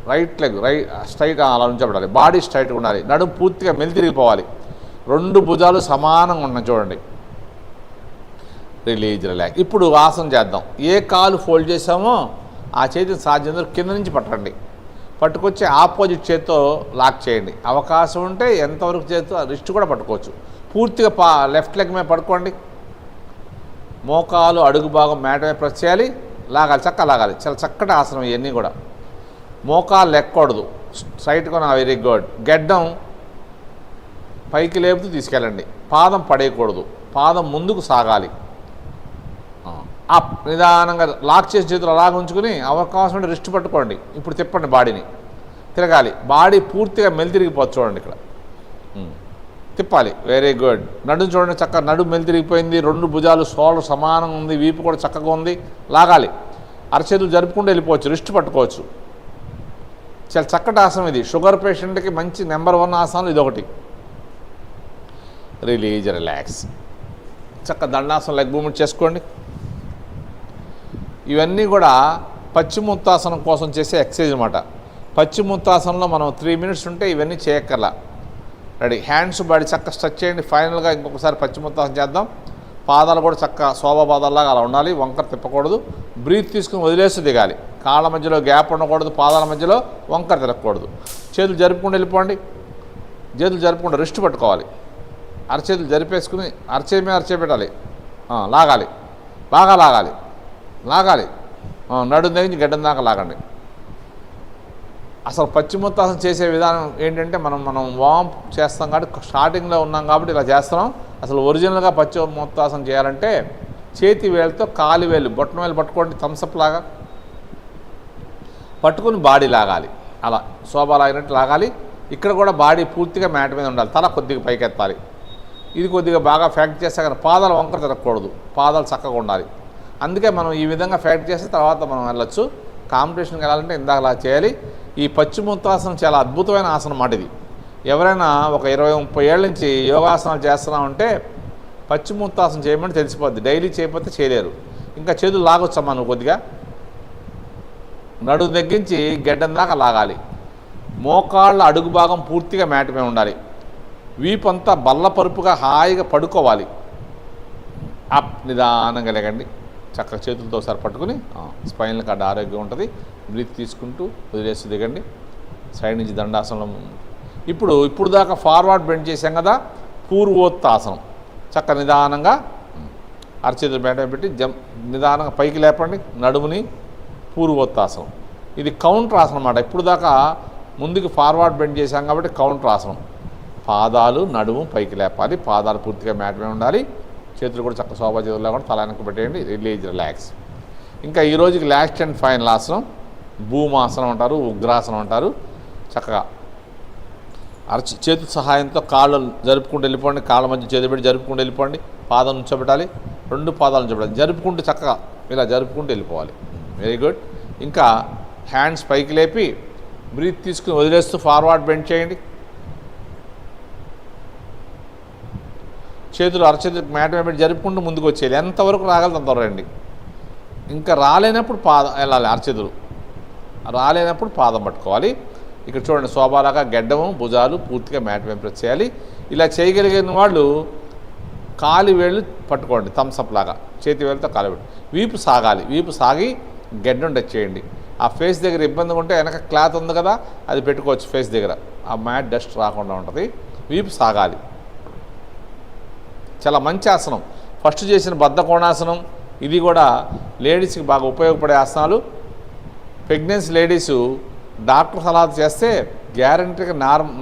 రైట్ లెగ్ స్ట్రైట్ అలా ఉంచబడాలి. బాడీ స్ట్రైట్గా ఉండాలి. నడుము పూర్తిగా మెలితిరిగిపోవాలి. రెండు భుజాలు సమానంగా ఉన్నాయి చూడండి. రిలాక్స్. ఇప్పుడు ఆసనం చేద్దాం. ఏ కాలు ఫోల్డ్ చేసామో ఆ చేతిని సాధ్యం కింద నుంచి పట్టండి. పట్టుకొచ్చి ఆపోజిట్ చేతితో లాక్ చేయండి. అవకాశం ఉంటే ఎంతవరకు చేతితో రిస్ట్ కూడా పట్టుకోవచ్చు. పూర్తిగా లెఫ్ట్ లెగ్ మీద పడుకోండి. మోకాలు అడుగు భాగం మ్యాట్ మీద ప్రెస్ చేయాలి, లాగాలి, చక్కగా లాగాలి. చాలా చక్కటి ఆసనం ఇవన్నీ కూడా. మోకాలు లెక్కకూడదు, స్ట్రైట్గా. Very good. గెడ్డం పైకి లేపుతూ తీసుకెళ్ళండి. పాదం పడేయకూడదు, పాదం ముందుకు సాగాలి. అప్ నిదానంగా లాక్ చేసి చేతులు అలాగ ఉంచుకుని అవకాశం ఉంటే రిస్ట్ పట్టుకోండి. ఇప్పుడు తిప్పండి, బాడీని తిరగాలి. బాడీ పూర్తిగా మెలితిరిగిపోవచ్చు చూడండి, ఇక్కడ తిప్పాలి. Very good. నడుము చూడండి, చక్కగా నడుము మెలితిరిగిపోయింది. రెండు భుజాలు షోల్డర్ సమానంగా ఉంది, వీపు కూడా చక్కగా ఉంది. లాగాలి. అరచేతులు జరుపుకుంటూ వెళ్ళిపోవచ్చు, రిస్ట్ పట్టుకోవచ్చు. చాలా చక్కటి ఆసనం ఇది. షుగర్ పేషెంట్కి మంచి నెంబర్ 1 ఆసనం ఇదొకటి. Release, relax. చక్క దండాసనం లెగ్ మూమెంట్ చేసుకోండి. ఇవన్నీ కూడా పశ్చిమోత్తాసనం కోసం చేసే ఎక్సర్సైజ్ అనమాట. పశ్చిమోత్తాసనంలో మనం 3 మినిట్స్ ఉంటే ఇవన్నీ చేయక్కర్లా. రెడీ. హ్యాండ్స్ బాడీ చక్క స్ట్రెచ్ చేయండి. ఫైనల్గా ఇంకొకసారి పశ్చిమోత్తాసనం చేద్దాం. పాదాలు కూడా చక్క శోభా పాదాల్లాగా అలా ఉండాలి, వంకర తిప్పకూడదు. బ్రీత్ తీసుకుని వదిలేస్తూ దిగాలి. కాళ్ళ మధ్యలో గ్యాప్ ఉండకూడదు, పాదాల మధ్యలో వంకర తిరగకూడదు. చేతులు జరుపుకుంటూ వెళ్ళిపోండి. చేతులు జరుపుకుంటూ రిస్ట్ పట్టుకోవాలి. అరచేతులు జరిపేసుకుని అరచే మీద అరచే పెట్టాలి. లాగాలి, బాగా లాగాలి, లాగాలి. నడుం దగ్గర నుంచి గడ్డం దాకా లాగండి. అసలు పశ్చిమోత్తాసనం చేసే విధానం ఏంటంటే మనం వార్మ్ చేస్తాం కాబట్టి స్టార్టింగ్లో ఉన్నాం కాబట్టి ఇలా చేస్తున్నాం. అసలు ఒరిజినల్గా పశ్చిమోత్తాసనం చేయాలంటే చేతి వేళ్ళతో కాలి వేలు, బొట్టన వేలు పట్టుకోండి, థమ్సప్ లాగా పట్టుకుని బాడీ లాగాలి. అలా శోభా లాగినట్టు లాగాలి. ఇక్కడ కూడా బాడీ పూర్తిగా మ్యాట్ మీద ఉండాలి. తల కొద్దిగా పైకెత్తాలి. ఇది కొద్దిగా బాగా ఫ్యాక్ట్ చేస్తే కానీ పాదాలు వంకర తిరగకూడదు, పాదాలు చక్కగా ఉండాలి. అందుకే మనం ఈ విధంగా ఫ్యాక్ట్ చేస్తే తర్వాత మనం వెళ్ళొచ్చు. కాంపిటీషన్కి వెళ్ళాలంటే ఇందాకలా చేయాలి. ఈ పశ్చిమోత్తాసనం చాలా అద్భుతమైన ఆసనం అన్నమాట ఇది. ఎవరైనా ఒక 20-30 ఏళ్ళ నుంచి యోగాసనాలు చేస్తున్నామంటే పశ్చిమోత్తాసనం చేయమని తెలిసిపోద్ది. డైలీ చేయకపోతే చేయలేరు. ఇంకా చేతులు లాగొచ్చమ్మా నువ్వు కొద్దిగా. నడుము తగ్గించి గడ్డం దాకా లాగాలి. మోకాళ్ళ అడుగు భాగం పూర్తిగా మ్యాట్ మీద ఉండాలి. వీపంతా బల్లపరుపుగా హాయిగా పడుకోవాలి. అప్ నిదానంగా లేకండి. చక్కగా చేతులతో ఒకసారి పట్టుకుని స్పైనల్ కార్డ్ ఆరోగ్యం ఉంటుంది. బ్రీత్ తీసుకుంటూ వదిలేస్తూ దిగండి. సైడ్ నుంచి దండాసనం. ఇప్పుడు దాకా ఫార్వర్డ్ బెండ్ చేసాం కదా, పూర్వోత్తాసనం. చక్క నిదానంగా అరచేతులు బయట పెట్టి నిదానంగా పైకి లేపండి నడుముని. పూర్వోత్తాసనం. ఇది కౌంటర్ ఆసనం అన్నమాట. ఇప్పుడు దాకా ముందుకు ఫార్వర్డ్ బెండ్ చేసాం కాబట్టి కౌంటర్ ఆసనం. పాదాలు నడుము పైకి లేపాలి. పాదాలు పూర్తిగా మ్యాట్ మీద ఉండాలి. చేతులు కూడా చక్క శోభా చేతుల్లో కూడా తల వెనక్కి పెట్టేయండి. Release, relax. ఇంకా ఈ రోజుకి లాస్ట్ అండ్ ఫైనల్ ఆసనం భూమాసనం అంటారు, ఉగ్రాసనం అంటారు. చక్కగా చేతు సహాయంతో కాళ్ళు జరుపుకుంటూ వెళ్ళిపోండి. కాళ్ళ మధ్య చేతి పెట్టి జరుపుకుంటూ వెళ్ళిపోండి. పాదం ఉంచబెట్టాలి. 2 పాదాలు ఉంచబెట్టాలి. జరుపుకుంటూ చక్కగా ఇలా జరుపుకుంటూ వెళ్ళిపోవాలి. Very good. ఇంకా హ్యాండ్స్ పైకి లేపి బ్రీత్ తీసుకుని వదిలేస్తూ ఫార్వర్డ్ బెండ్ చేయండి. చేతులు అరచేతులు మ్యాట్ మీద పెట్టి జరుపుకుంటూ ముందుకు వచ్చేయాలి. ఎంతవరకు రాగలదు అంత రండి. ఇంకా రాలేనప్పుడు పాదం వెళ్ళాలి. అరచేతులు రాలేనప్పుడు పాదం పట్టుకోవాలి. ఇక్కడ చూడండి, శోభాలాగా గడ్డము భుజాలు పూర్తిగా మ్యాట్ మీద ప్రెస్ చేయాలి. ఇలా చేయగలిగిన వాళ్ళు కాలి వేళ్ళు పట్టుకోండి, థమ్సప్ లాగా చేతి వేళ్ళతో కాలి వేళ్ళు. వీపు సాగాలి. వీపు సాగి గడ్డం టచ్ చేయండి. ఆ ఫేస్ దగ్గర ఇబ్బందిగా ఉంటే వెనక క్లాత్ ఉంది కదా, అది పెట్టుకోవచ్చు ఫేస్ దగ్గర. ఆ మ్యాట్ డస్ట్ రాకుండా ఉంటుంది. వీపు సాగాలి. చాలా మంచి ఆసనం. ఫస్ట్ చేసిన బద్ధ కోణాసనం ఇది కూడా లేడీస్కి బాగా ఉపయోగపడే ఆసనాలు. ప్రెగ్నెన్సీ లేడీసు డాక్టర్ సలహా చేస్తే గ్యారంటీగా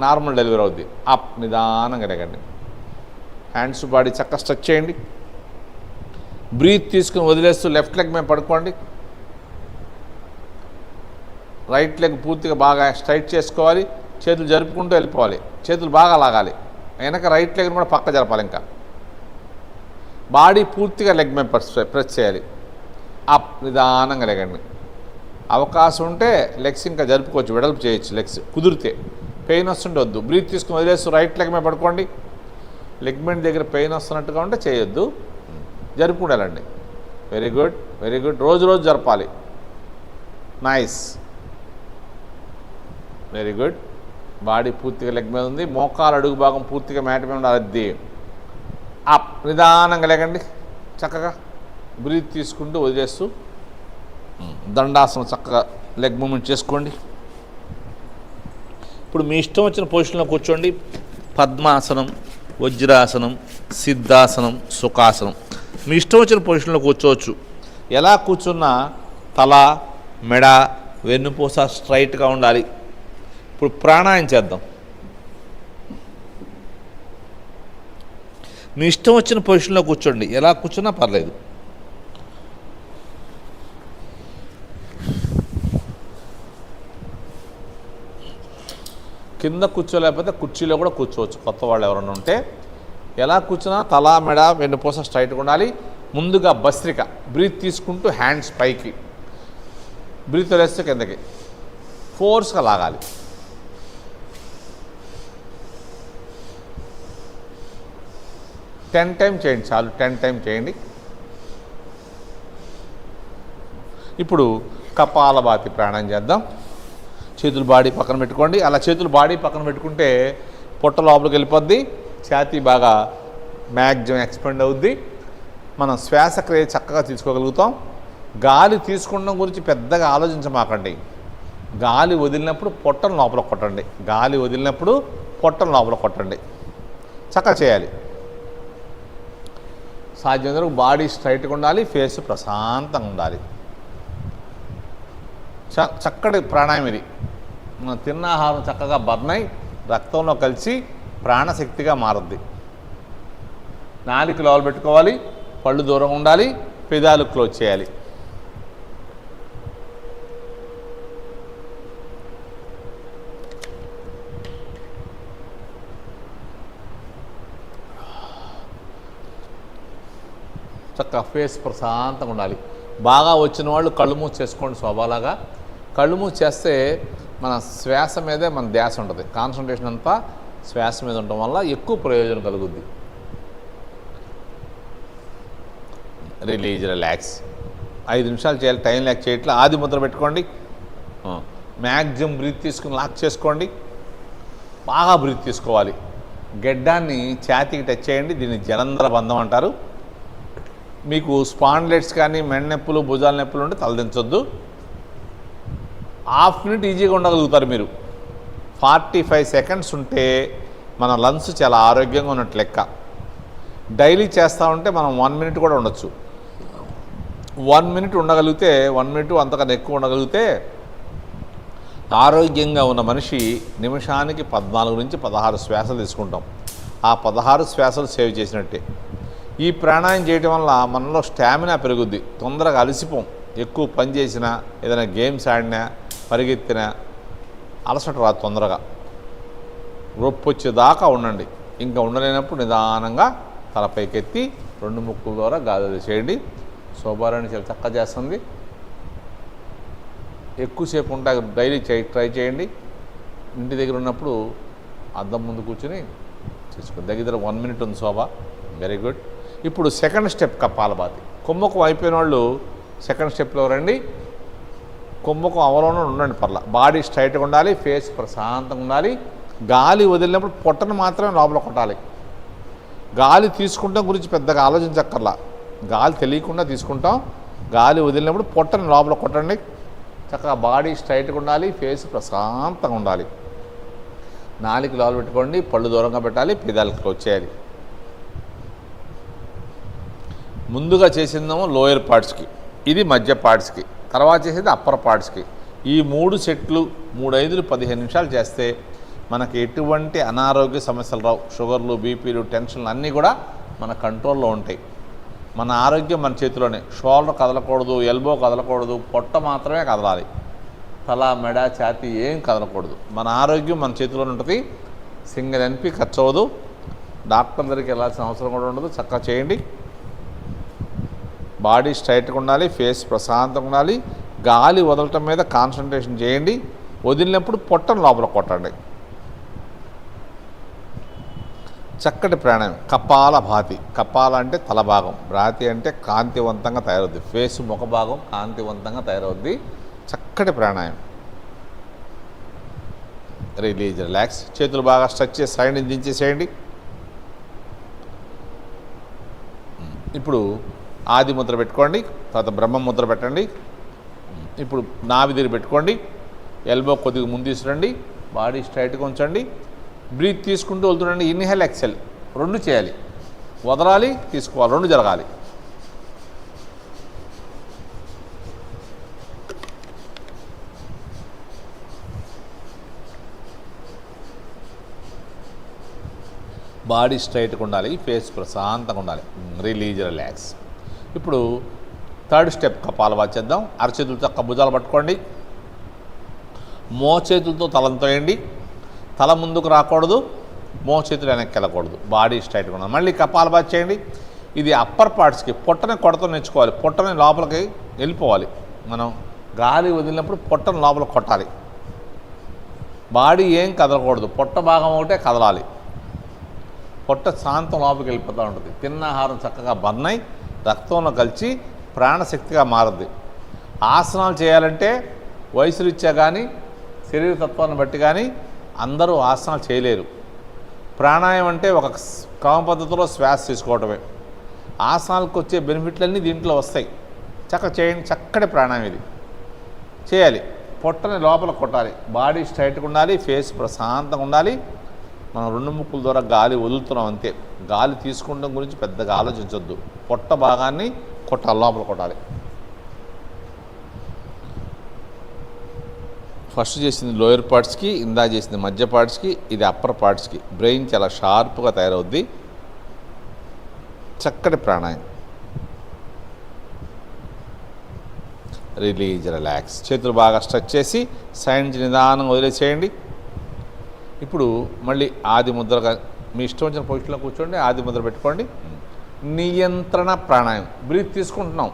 నార్మల్ డెలివరీ అవుద్ది. అప్ నిదానంగా లేకండి. హ్యాండ్స్ బాడీ చక్కగా స్ట్రెచ్ చేయండి. బ్రీత్ తీసుకుని వదిలేస్తూ లెఫ్ట్ లెగ్ మీద పడుకోండి. రైట్ లెగ్ పూర్తిగా బాగా స్ట్రైట్ చేసుకోవాలి. చేతులు జరుపుకుంటూ వెళ్ళిపోవాలి. చేతులు బాగా లాగాలి. వెనక రైట్ లెగ్ని కూడా పక్క జరపాలి. ఇంకా బాడీ పూర్తిగా లెగ్ మీద ప్రెస్ చేయాలి. అప్ నిదానంగా లేకండి. అవకాశం ఉంటే లెగ్స్ ఇంకా జరుపుకోవచ్చు, వెడల్పు చేయొచ్చు. లెగ్స్ కుదిరితే పెయిన్ వస్తుంటే వద్దు. బ్రీత్ తీసుకుని వదిలేస్తూ రైట్ లెగ్ మీద పడుకోండి. లెగ్మెంట్ దగ్గర పెయిన్ వస్తున్నట్టుగా ఉంటే చేయొద్దు, జరుపుకుండాలండి. Very good, very good. రోజు జరపాలి. Nice, very good. బాడీ పూర్తిగా లెగ్ మీద ఉంది. మోకాలు అడుగు భాగం పూర్తిగా మ్యాట్ మీద ఉండాలి. అది అప్ నిదానంగా లేకండి. చక్కగా బ్రీత్ తీసుకుంటూ వదిలేస్తూ దండాసనం చక్కగా లెగ్ మూమెంట్ చేసుకోండి. ఇప్పుడు మీ ఇష్టం వచ్చిన పొజిషన్లో కూర్చోండి. పద్మాసనం, వజ్రాసనం, సిద్ధాసనం, సుఖాసనం, మీ ఇష్టం వచ్చిన పొజిషన్లో కూర్చోవచ్చు. ఎలా కూర్చున్నా తల, మెడ, వెన్నుపూస స్ట్రైట్గా ఉండాలి. ఇప్పుడు ప్రాణాయామం చేద్దాం. మీ ఇష్టం వచ్చిన పొజిషన్లో కూర్చోండి. ఎలా కూర్చున్నా పర్లేదు. కింద కూర్చోలేకపోతే కుర్చీలో కూడా కూర్చోవచ్చు, కొత్త వాళ్ళు ఎవరైనా ఉంటే. ఎలా కూర్చున్నా తల, మెడ, వెన్నుపూస స్ట్రైట్గా ఉండాలి. ముందుగా భస్త్రిక బ్రీత్ తీసుకుంటూ హ్యాండ్స్ పైకి, బ్రీత్ వదిలేస్తే కిందకి. ఫోర్స్గా లాగాలి. టెన్ టైం చేయండి చాలు, 10 టైం చేయండి. ఇప్పుడు కపాలభాతి ప్రాణాయామం చేద్దాం. చేతులు బాడీ పక్కన పెట్టుకోండి. అలా చేతులు బాడీ పక్కన పెట్టుకుంటే పొట్ట లోపలికి వెళ్ళిపోద్ది, ఛాతీ బాగా మ్యాక్సిమం ఎక్స్పెండ్ అవుద్ది, మనం శ్వాసక్రియ చక్కగా తీసుకోగలుగుతాం. గాలి తీసుకుండం గురించి పెద్దగా ఆలోచించమాకండి. గాలి వదిలినప్పుడు పొట్టను లోపల కొట్టండి, గాలి వదిలినప్పుడు పొట్టను లోపల కొట్టండి. చక్కగా చేయాలి. సాధ్యమైనంత వరకు బాడీ స్ట్రైట్గా ఉండాలి, ఫేస్ ప్రశాంతంగా ఉండాలి. చక్కటి ప్రాణాయామం ఇది. మనం తిన్న ఆహారం చక్కగా బర్న్ అయి రక్తంలో కలిసి ప్రాణశక్తిగా మారుద్ది. నాలుక లోపల పెట్టుకోవాలి, పళ్ళు దూరంగా ఉండాలి, పెదాలు క్లోజ్ చేయాలి. చక్కగా ఫేస్ ప్రశాంతంగా ఉండాలి. బాగా వచ్చిన వాళ్ళు కళ్ళు మూసి చేసుకోండి. స్వభావలాగా కళ్ళు మూసి చేస్తే మన శ్వాస మీదే మన ధ్యాస ఉంటుంది. కాన్సన్ట్రేషన్ అంతా శ్వాస మీద ఉండటం వల్ల ఎక్కువ ప్రయోజనం కలుగుద్ది. Release, relax. 5 నిమిషాలు చేయాలి, టైం లాక్ చేయట్లా. ఆది ముద్ర పెట్టుకోండి. మ్యాక్సిమం బ్రీత్ తీసుకుని లాక్ చేసుకోండి. బాగా బ్రీత్ తీసుకోవాలి. గెడ్డాన్ని ఛాతీకి టచ్ చేయండి. దీన్ని జలంధర బంధం అంటారు. మీకు స్పాండ్లెట్స్ కానీ మెడ నొప్పులు, భుజాల నొప్పులు ఉంటే తలదించొద్దు. హాఫ్ మినిట్ ఈజీగా ఉండగలుగుతారు మీరు. 45 సెకండ్స్ ఉంటే మన లంగ్స్ చాలా ఆరోగ్యంగా ఉన్నట్టు లెక్క. డైలీ చేస్తూ ఉంటే మనం 1 మినిట్ కూడా ఉండొచ్చు. 1 మినిట్ ఉండగలిగితే, 1 మినిట్ అంతకన్నా ఎక్కువ ఉండగలిగితే ఆరోగ్యంగా ఉన్న మనిషి నిమిషానికి 14 నుంచి 16 శ్వాసలు తీసుకుంటాం. ఆ 16 శ్వాసలు సేవ్ చేసినట్టే. ఈ ప్రాణాయామం చేయడం వల్ల మనలో స్టామినా పెరుగుద్ది. తొందరగా అలసిపోం. ఎక్కువ పని చేసినా, ఏదైనా గేమ్స్ ఆడినా, పరిగెత్తినా అలసట రాదు తొందరగా. రొప్పు వచ్చేదాకా ఉండండి. ఇంకా ఉండలేనప్పుడు నిదానంగా తల పైకెత్తి 2 ముక్కుల ద్వారా గాలి చేయండి. శోభారాణి చాలా చక్కగా చేస్తుంది. ఎక్కువసేపు ఉంటా డైలీ ట్రై చేయండి. ఇంటి దగ్గర ఉన్నప్పుడు అద్దం ముందు కూర్చుని చేసుకోండి. దగ్గర 1 మినిట్ ఉంది శోభ. Very good. ఇప్పుడు సెకండ్ స్టెప్ కపాలభాతి. కుంభకం అయిపోయిన వాళ్ళు సెకండ్ స్టెప్లో రండి. కుంభకం అవలోనే ఉండండి, పర్ల. బాడీ స్ట్రైట్గా ఉండాలి, ఫేస్ ప్రశాంతంగా ఉండాలి. గాలి వదిలినప్పుడు పొట్టను మాత్రమే లోపల కొట్టాలి. గాలి తీసుకుంటాం గురించి పెద్దగా ఆలోచించక్కర్లా. గాలి తెలియకుండా తీసుకుంటాం. గాలి వదిలినప్పుడు పొట్టను లోపల కొట్టండి. చక్కగా బాడీ స్ట్రైట్గా ఉండాలి, ఫేస్ ప్రశాంతంగా ఉండాలి. నాలుక లోపల పెట్టుకోండి, పళ్ళు దూరంగా పెట్టాలి, పెదాలకు క్లోజ్ చేయాలి. ముందుగా చేసిందేమో లోయర్ పార్ట్స్కి, ఇది మధ్య పార్ట్స్కి, తర్వాత చేసేది అప్పర్ పార్ట్స్కి. ఈ 3 సెట్లు 3, 5, 15 నిమిషాలు చేస్తే మనకి ఎటువంటి అనారోగ్య సమస్యలు రావు. షుగర్లు, బీపీలు, టెన్షన్లు అన్నీ కూడా మన కంట్రోల్లో ఉంటాయి. మన ఆరోగ్యం మన చేతిలోనే. షోల్డర్ కదలకూడదు, ఎల్బో కదలకూడదు, పొట్ట మాత్రమే కదలాలి. తల, మెడ, ఛాతీ ఏం కదలకూడదు. మన ఆరోగ్యం మన చేతిలోనే ఉంటుంది. సింగిల్ ఎన్పి ఖర్చు అవ్వదు. డాక్టర్ దగ్గరికి వెళ్ళాల్సిన అవసరం కూడా ఉండదు. చక్కగా చేయండి. బాడీ స్ట్రైట్గా ఉండాలి, ఫేస్ ప్రశాంతంగా ఉండాలి. గాలి వదలటం మీద కాన్సన్ట్రేషన్ చేయండి. వదిలినప్పుడు పొట్టను లోపల కొట్టండి. చక్కటి ప్రాణాయామం. కపాలభాతి. కపాల అంటే తల భాగం, భ్రాతి అంటే కాంతివంతంగా తయారవుద్ది. ఫేస్ ముఖ భాగం కాంతివంతంగా తయారవుద్ది. చక్కటి ప్రాణాయామం. Release, relax. చేతులు బాగా స్ట్రెచ్ చేసి సైడ్ని దించేసేయండి. ఇప్పుడు ఆది ముద్ర పెట్టుకోండి, తర్వాత బ్రహ్మ ముద్ర పెట్టండి. ఇప్పుడు నాభి దగ్గర పెట్టుకోండి, ఎల్బో కొద్దిగా ముందు తీసుకురండి, బాడీ స్ట్రైట్గా ఉంచండి. బ్రీత్ తీసుకుంటూ వెళ్తుండండి. ఇన్హేల్, ఎక్సెల్ 2 చేయాలి. వదలాలి, తీసుకోవాలి, 2 జరగాలి. బాడీ స్ట్రైట్గా ఉండాలి, ఫేస్ ప్రశాంతంగా ఉండాలి. Release, relax. ఇప్పుడు థర్డ్ స్టెప్ కపాలభాతి చేద్దాం. అరచేతులతో భుజాలు పట్టుకోండి. మోచేతులతో తలంతో వేయండి. తల ముందుకు రాకూడదు, మోచేతులు వెనక్కి వెళ్ళకూడదు. బాడీ స్ట్రైట్గా ఉండాలి. మళ్ళీ కపాలభాతి చేయండి. ఇది అప్పర్ పార్ట్స్కి. పొట్టని కొడత నేర్చుకోవాలి. పొట్టని లోపలికి వెళ్ళిపోవాలి. మనం గాలి వదిలినప్పుడు పొట్టను లోపల కొట్టాలి. బాడీ ఏం కదలకూడదు, పొట్ట భాగం ఒకటే కదలాలి. పొట్ట శాంతం లోపలికి వెళ్ళిపోతూ ఉంటుంది. తిన్న ఆహారం చక్కగా బర్న్ అయి రక్తంలో కలిసి ప్రాణశక్తిగా మారుద్ది. ఆసనాలు చేయాలంటే వయసు రీత్యా కానీ శరీర తత్వాన్ని బట్టి కానీ అందరూ ఆసనాలు చేయలేరు. ప్రాణాయామం అంటే ఒక క్రమ పద్ధతిలో శ్వాస తీసుకోవటమే. ఆసనాలకు వచ్చే బెనిఫిట్లన్నీ దీంట్లో వస్తాయి. చేయండి, చక్కటి ప్రాణాయామం ఇది చేయాలి. పొట్టని లోపల కొట్టాలి, బాడీ స్ట్రైట్గా ఉండాలి, ఫేస్ ప్రశాంతంగా ఉండాలి. మనం 2 ముక్కుల ద్వారా గాలి వదులుతున్నాం అంతే. గాలి తీసుకోవడం గురించి పెద్దగా ఆలోచించొద్దు. పొట్ట భాగాన్ని కొట్టాలి, లోపల కొట్టాలి. ఫస్ట్ చేసింది లోయర్ పార్ట్స్కి, ఇందా చేసింది మధ్య పార్ట్స్కి, ఇది అప్పర్ పార్ట్స్కి. బ్రెయిన్ చాలా షార్ప్గా తయారవుద్ది. చక్కటి ప్రాణాయామం. Release, relax. చేతులు బాగా స్ట్రెచ్ చేసి సైడ్ నుంచి నిదానంగా వదిలేసేయండి. ఇప్పుడు మళ్ళీ ఆది ముద్రగా మీ ఇష్టం వచ్చిన పొజిషన్లో కూర్చోండి. ఆది ముద్ర పెట్టుకోండి. నియంత్రణ ప్రాణాయామం. బ్రీత్ తీసుకుంటున్నాం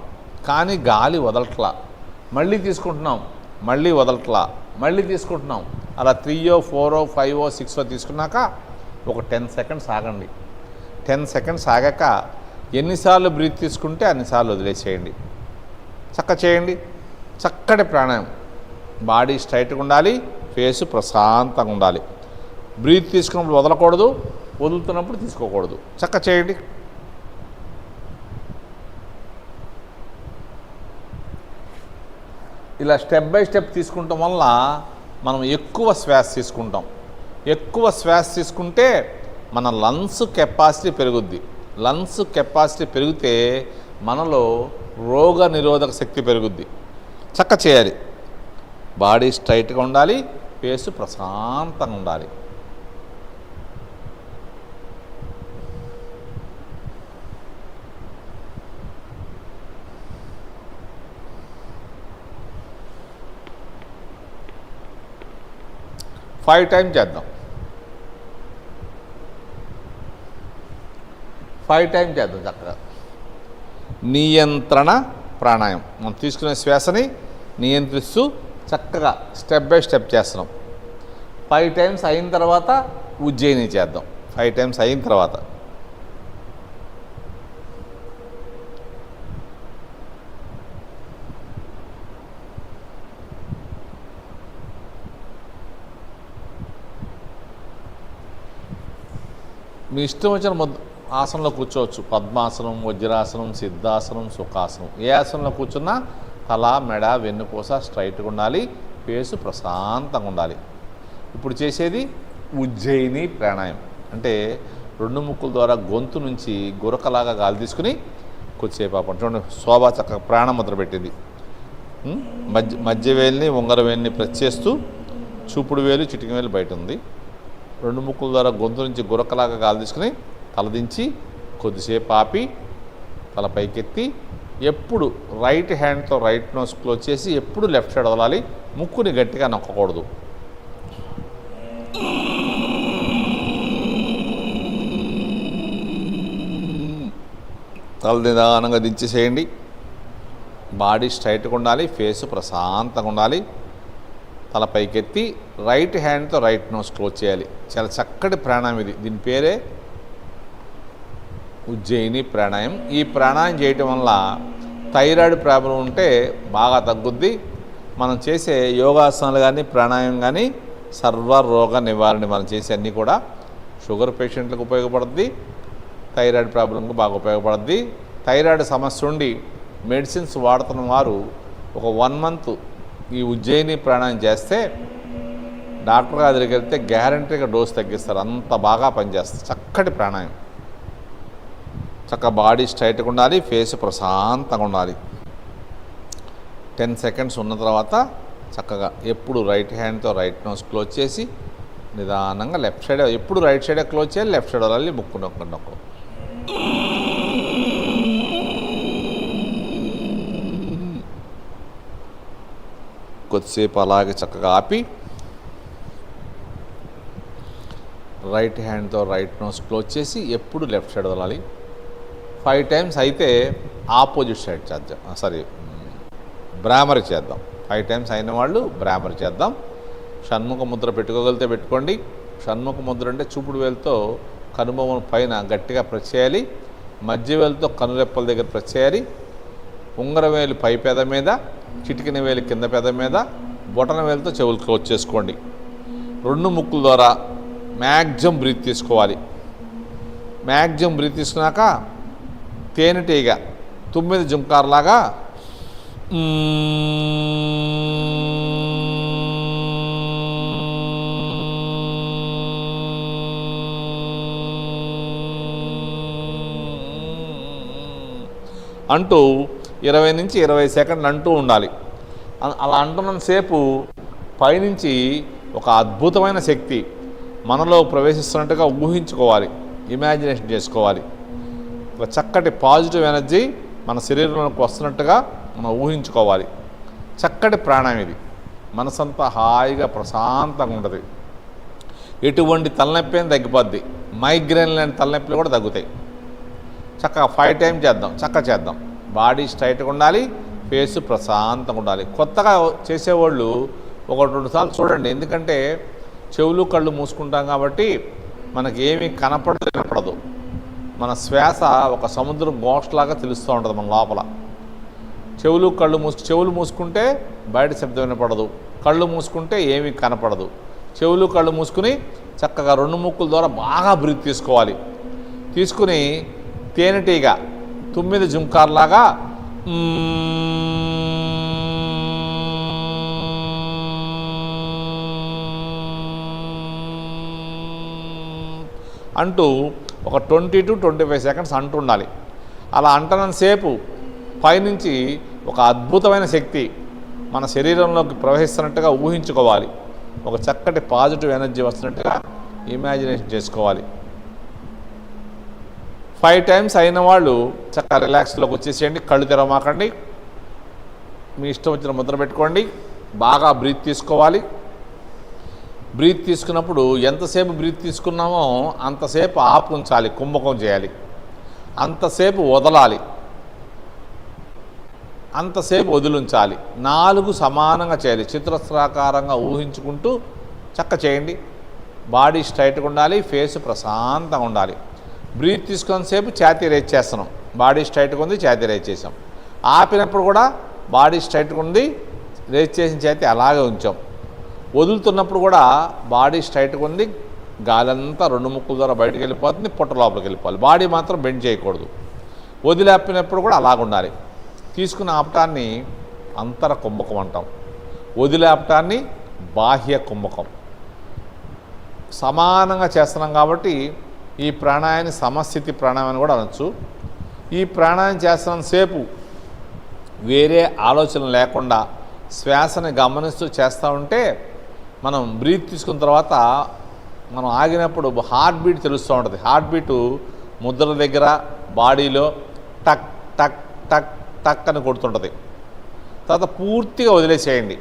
కానీ గాలి వదలట్లా. మళ్ళీ తీసుకుంటున్నాం, మళ్ళీ వదలట్లా, మళ్ళీ తీసుకుంటున్నాం. అలా 3, 4, 5, 6 తీసుకున్నాక ఒక 10 సెకండ్స్ ఆగండి. 10 సెకండ్స్ ఆగాక ఎన్నిసార్లు బ్రీత్ తీసుకుంటే అన్నిసార్లు వదిలేసేయండి. చేయండి. చక్కటి ప్రాణాయామం. బాడీ స్ట్రైట్గా ఉండాలి, ఫేసు ప్రశాంతంగా ఉండాలి. బ్రీత్ తీసుకున్నప్పుడు వదలకూడదు, వదులుతున్నప్పుడు తీసుకోకూడదు. చేయండి. ఇలా స్టెప్ బై స్టెప్ తీసుకుంటాం వల్ల మనం ఎక్కువ శ్వాస తీసుకుంటాం. ఎక్కువ శ్వాస తీసుకుంటే మన లంగ్స్ కెపాసిటీ పెరుగుద్ది. లంగ్స్ కెపాసిటీ పెరిగితే మనలో రోగ నిరోధక శక్తి పెరుగుద్ది. చేయాలి. బాడీ స్ట్రైట్గా ఉండాలి, ఫేసు ప్రశాంతంగా ఉండాలి. ఫైవ్ టైమ్స్ చేద్దాం. 5 టైమ్స్ చేద్దాం చక్కగా. నియంత్రణ ప్రాణాయామం. మనం తీసుకునే శ్వాసని నియంత్రిస్తూ చక్కగా స్టెప్ బై స్టెప్ చేస్తున్నాం. 5 టైమ్స్ అయిన తర్వాత ఉజ్జయిని చేద్దాం. 5 టైమ్స్ అయిన తర్వాత మీ ఇష్టం వచ్చిన ఆసనంలో కూర్చోవచ్చు. పద్మాసనం, వజ్రాసనం, సిద్ధాసనం, సుఖాసనం. ఏ ఆసనంలో కూర్చున్నా తల, మెడ, వెన్నుపూస స్ట్రైట్గా ఉండాలి, ఫేసు ప్రశాంతంగా ఉండాలి. ఇప్పుడు చేసేది ఉజ్జయిని ప్రాణాయామం. అంటే 2 ముక్కుల ద్వారా గొంతు నుంచి గురకలాగా గాలి తీసుకుని కొద్దిసేపు ఆపండి. చూడండి, శోభా చక్కగా ప్రాణముద్ర పెట్టింది. మధ్య వేలిని, ఉంగర వేలిని ప్రెస్ చేస్తూ చూపుడు వేలు, చిటికి వేలు బయట ఉంది. 2 ముక్కుల ద్వారా గొంతు నుంచి గురకలాగా గాలి తీసుకుని తలదించి కొద్దిసేపు ఆపి తల పైకెత్తి ఎప్పుడు రైట్ హ్యాండ్తో రైట్ నోస్ క్లోజ్ చేసి ఎప్పుడు లెఫ్ట్ సైడ్ వదలాలి. ముక్కుని గట్టిగా నొక్కకూడదు. తల నిదానంగా దించేసేయండి. బాడీ స్ట్రైట్గా ఉండాలి, ఫేసు ప్రశాంతంగా ఉండాలి. తల పైకెత్తి రైట్ హ్యాండ్తో రైట్ నోస్ క్లోజ్ చేయాలి. చాలా చక్కటి ప్రాణాయామం ఇది. దీని పేరే ఉజ్జయిని ప్రాణాయామం. ఈ ప్రాణాయామం చేయటం వల్ల థైరాయిడ్ ప్రాబ్లం ఉంటే బాగా తగ్గుద్ది. మనం చేసే యోగాసనాలు కానీ ప్రాణాయామం కానీ సర్వరోగ నివారణ మనం చేసే అన్నీ కూడా షుగర్ పేషెంట్లకు ఉపయోగపడుద్ది, థైరాయిడ్ ప్రాబ్లంకు బాగా ఉపయోగపడుద్ది. థైరాయిడ్ సమస్య ఉండి మెడిసిన్స్ వాడుతున్న వారు ఒక 1 మంత్ ఈ ఉజ్జయిని ప్రాణాయామం చేస్తే డాక్టర్ గారి దగ్గరికి వెళ్తే గ్యారంటీగా డోస్ తగ్గిస్తారు. అంత బాగా పనిచేస్తుంది. చక్కటి ప్రాణాయామం. చక్కగా బాడీ స్ట్రైట్గా ఉండాలి, ఫేస్ ప్రశాంతంగా ఉండాలి. 10 సెకండ్స్ ఉన్న తర్వాత చక్కగా ఎప్పుడు రైట్ హ్యాండ్తో రైట్ నోస్ క్లోజ్ చేసి నిదానంగా లెఫ్ట్ సైడ్, ఎప్పుడు రైట్ సైడే క్లోజ్ చేయాలి, లెఫ్ట్ సైడ్ వదలాలి. ముక్కు నొక్కు. కొద్దిసేపు అలాగే చక్కగా ఆపి రైట్ హ్యాండ్తో రైట్ నోస్ క్లోజ్ చేసి ఎప్పుడు లెఫ్ట్ సైడ్ వదలాలి. 5 టైమ్స్ అయితే ఆపోజిట్ సైడ్ చేద్దాం, భ్రామరి చేద్దాం. 5 టైమ్స్ అయిన వాళ్ళు భ్రామరి చేద్దాం. షణ్ముఖ ముద్ర పెట్టుకోగలిగితే పెట్టుకోండి. షణ్ముఖ ముద్ర అంటే చూపుడు వేలుతో కనుబొమ్మ పైన గట్టిగా ప్రెస్ చేయాలి, మధ్య వేలుతో కనురెప్పల దగ్గర ప్రెస్ చేయాలి, ఉంగరవేలు పై పెద మీద, చిటికిన వేలు కింద పెద మీద, బొటన వేలుతో చెవులు క్లోజ్ చేసుకోండి. 2 ముక్కుల ద్వారా మ్యాక్సిమం బ్రీత్ తీసుకోవాలి. మ్యాక్సిమం బ్రీత్ తీసుకున్నాక తేనెటీగ 9 జుంకార్లాగా అంటూ 20 నుంచి 20 సెకండ్లు అంటూ ఉండాలి. అలా అంటున్నంతసేపు పైనుంచి ఒక అద్భుతమైన శక్తి మనలో ప్రవేశిస్తున్నట్టుగా ఊహించుకోవాలి, ఇమాజినేషన్ చేసుకోవాలి. ఒక చక్కటి పాజిటివ్ ఎనర్జీ మన శరీరంలోకి వస్తున్నట్టుగా మనం ఊహించుకోవాలి. చక్కటి ప్రాణం ఇది. మనసంతా హాయిగా ప్రశాంతంగా ఉంటుంది. ఎటువంటి తలనొప్పి అని తగ్గిపోద్ది. మైగ్రేన్ లాంటి తలనొప్పులు కూడా తగ్గుతాయి. చక్కగా 5 టైమ్స్ చేద్దాం. చక్కగా చేద్దాం. బాడీ స్ట్రైట్గా ఉండాలి, ఫేస్ ప్రశాంతంగా ఉండాలి. కొత్తగా చేసేవాళ్ళు 1-2 సార్లు చూడండి. ఎందుకంటే చెవులు కళ్ళు మూసుకుంటాం కాబట్టి మనకి ఏమీ కనపడదు. మన శ్వాస ఒక సముద్రం ఘోషలాగా తెలుస్తూ ఉంటుంది మన లోపల. చెవులు మూసుకుంటే బయట శబ్దం వినపడదు, కళ్ళు మూసుకుంటే ఏమీ కనపడదు. చెవులు కళ్ళు మూసుకుని చక్కగా 2 ముక్కుల ద్వారా బాగా బ్రీత్ తీసుకోవాలి. తీసుకుని తేనెటీగ 9 జుంకార్లాగా అంటూ ఒక 20 to 25 సెకండ్స్ అంటుండాలి. అలా అంటనంతసేపు పైనుంచి ఒక అద్భుతమైన శక్తి మన శరీరంలోకి ప్రవహిస్తున్నట్టుగా ఊహించుకోవాలి. ఒక చక్కటి పాజిటివ్ ఎనర్జీ వస్తున్నట్టుగా ఇమాజినేషన్ చేసుకోవాలి. 5 టైమ్స్ అయిన వాళ్ళు చక్కగా రిలాక్స్లోకి వచ్చేసేయండి. కళ్ళు తెరవమాకండి. మీ ఇష్టం వచ్చిన ముద్ర పెట్టుకోండి. బాగా బ్రీత్ తీసుకోవాలి. బ్రీత్ తీసుకున్నప్పుడు ఎంతసేపు బ్రీత్ తీసుకున్నామో అంతసేపు ఆపు ఉంచాలి, కుంభకం చేయాలి. అంతసేపు వదలాలి, అంతసేపు వదిలించాలి. 4 సమానంగా చేయాలి. చతురస్రాకారంగా ఊహించుకుంటూ చక్క చేయండి. బాడీ స్ట్రైట్గా ఉండాలి, ఫేస్ ప్రశాంతంగా ఉండాలి. బ్రీత్ తీసుకున్నంతసేపు ఛాతీ రేజ్ చేస్తున్నాం. బాడీ స్ట్రైట్గా ఉంది, ఛాతీ రేజ్ చేసాం. ఆపినప్పుడు కూడా బాడీ స్ట్రైట్గా ఉంది, రేజ్ చేసిన ఛాతీ అలాగే ఉంచాం. వదులుతున్నప్పుడు కూడా బాడీ స్ట్రైట్గా ఉంది, గాలంతా 2 ముక్కుల ద్వారా బయటకు వెళ్ళిపోతుంది, పొట్ట లోపలికి వెళ్ళిపోవాలి. బాడీ మాత్రం బెండ్ చేయకూడదు. వదిలేపినప్పుడు కూడా అలాగ ఉండాలి. తీసుకున్న ఆపటాన్ని అంతర కుంభకం అంటాం, వదిలేపటాన్ని బాహ్య కుంభకం. సమానంగా చేస్తున్నాం కాబట్టి ఈ ప్రాణాయాన్ని సమస్థితి ప్రాణాయామని కూడా అనొచ్చు. ఈ ప్రాణాయామం చేస్తున్నంతసేపు వేరే ఆలోచన లేకుండా శ్వాసని గమనిస్తూ చేస్తూ ఉంటే మనం బ్రీత్ తీసుకున్న తర్వాత మనం ఆగినప్పుడు హార్ట్ బీట్ తెలుస్తూ ఉంటుంది. హార్ట్ బీటు ముద్ర దగ్గర బాడీలో టక్ టక్ టక్ టక్ అని కొడుతుంటుంది. తర్వాత పూర్తిగా వదిలేసేయండి.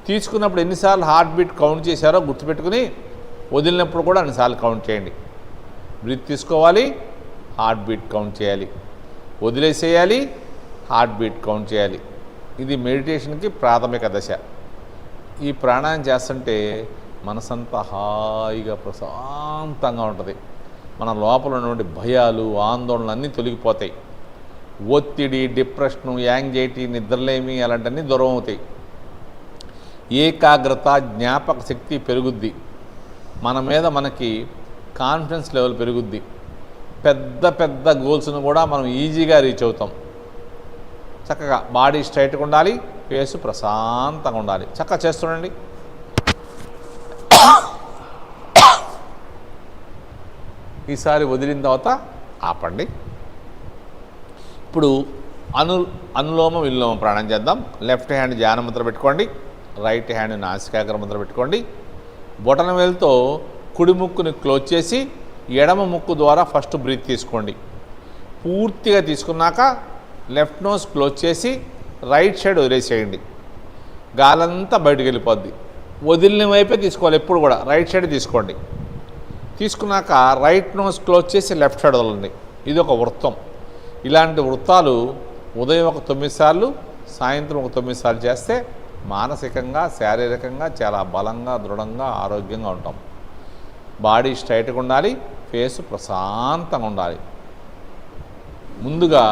తీసుకున్నప్పుడు ఎన్నిసార్లు హార్ట్ బీట్ కౌంట్ చేశారో గుర్తుపెట్టుకుని వదిలినప్పుడు కూడా అన్నిసార్లు కౌంట్ చేయండి. బ్రీత్ తీసుకోవాలి, హార్ట్ బీట్ కౌంట్ చేయాలి, వదిలేసేయాలి, హార్ట్ బీట్ కౌంట్ చేయాలి. ఇది మెడిటేషన్కి ప్రాథమిక దశ. ఈ ప్రాణాయామం చేస్తుంటే మనసంతా హాయిగా ప్రశాంతంగా ఉంటుంది. మన లోపల నుండి భయాలు, ఆందోళనలు అన్నీ తొలగిపోతాయి. ఒత్తిడి, డిప్రెషను, యాంగ్జైటీ, నిద్రలేమి అలాంటివన్నీ దూరం అవుతాయి. ఏకాగ్రత, జ్ఞాపక శక్తి పెరుగుద్ది. మన మీద మనకి కాన్ఫిడెన్స్ లెవెల్ పెరుగుద్ది. పెద్ద పెద్ద గోల్స్ను కూడా మనం ఈజీగా రీచ్ అవుతాం. చక్కగా బాడీ స్ట్రైట్గా ఉండాలి, ఫేస్ ప్రశాంతంగా ఉండాలి. చక్కగా చేస్తుండండి. ఈసారి వదిలిన తర్వాత ఆపండి. ఇప్పుడు అనులోమ విలోమ ప్రాణాయామం చేద్దాం. లెఫ్ట్ హ్యాండ్ ధ్యాన ముద్ర పెట్టుకోండి, రైట్ హ్యాండ్ నాసికాగ్ర ముద్ర పెట్టుకోండి. బొటన వేలుతో కుడి ముక్కుని క్లోజ్ చేసి ఎడమ ముక్కు ద్వారా ఫస్ట్ బ్రీత్ తీసుకోండి. పూర్తిగా తీసుకున్నాక లెఫ్ట్ నోస్ క్లోజ్ చేసి రైట్ సైడ్ వదిలేసేయండి. గాలంతా బయటకు వెళ్ళిపోద్ది. వదిలిన వైపే తీసుకోవాలి. ఎప్పుడు కూడా రైట్ సైడ్ తీసుకోండి. తీసుకున్నాక రైట్ నోస్ క్లోజ్ చేసి లెఫ్ట్ సైడ్ వదలండి. ఇది ఒక వృత్తం. ఇలాంటి వృత్తాలు ఉదయం ఒక 9 సార్లు, సాయంత్రం ఒక 9 సార్లు చేస్తే మానసికంగా శారీరకంగా చాలా బలంగా దృఢంగా ఆరోగ్యంగా ఉంటాం. బాడీ స్ట్రైట్గా ఉండాలి, ఫేస్ ప్రశాంతంగా ఉండాలి. ముందుగా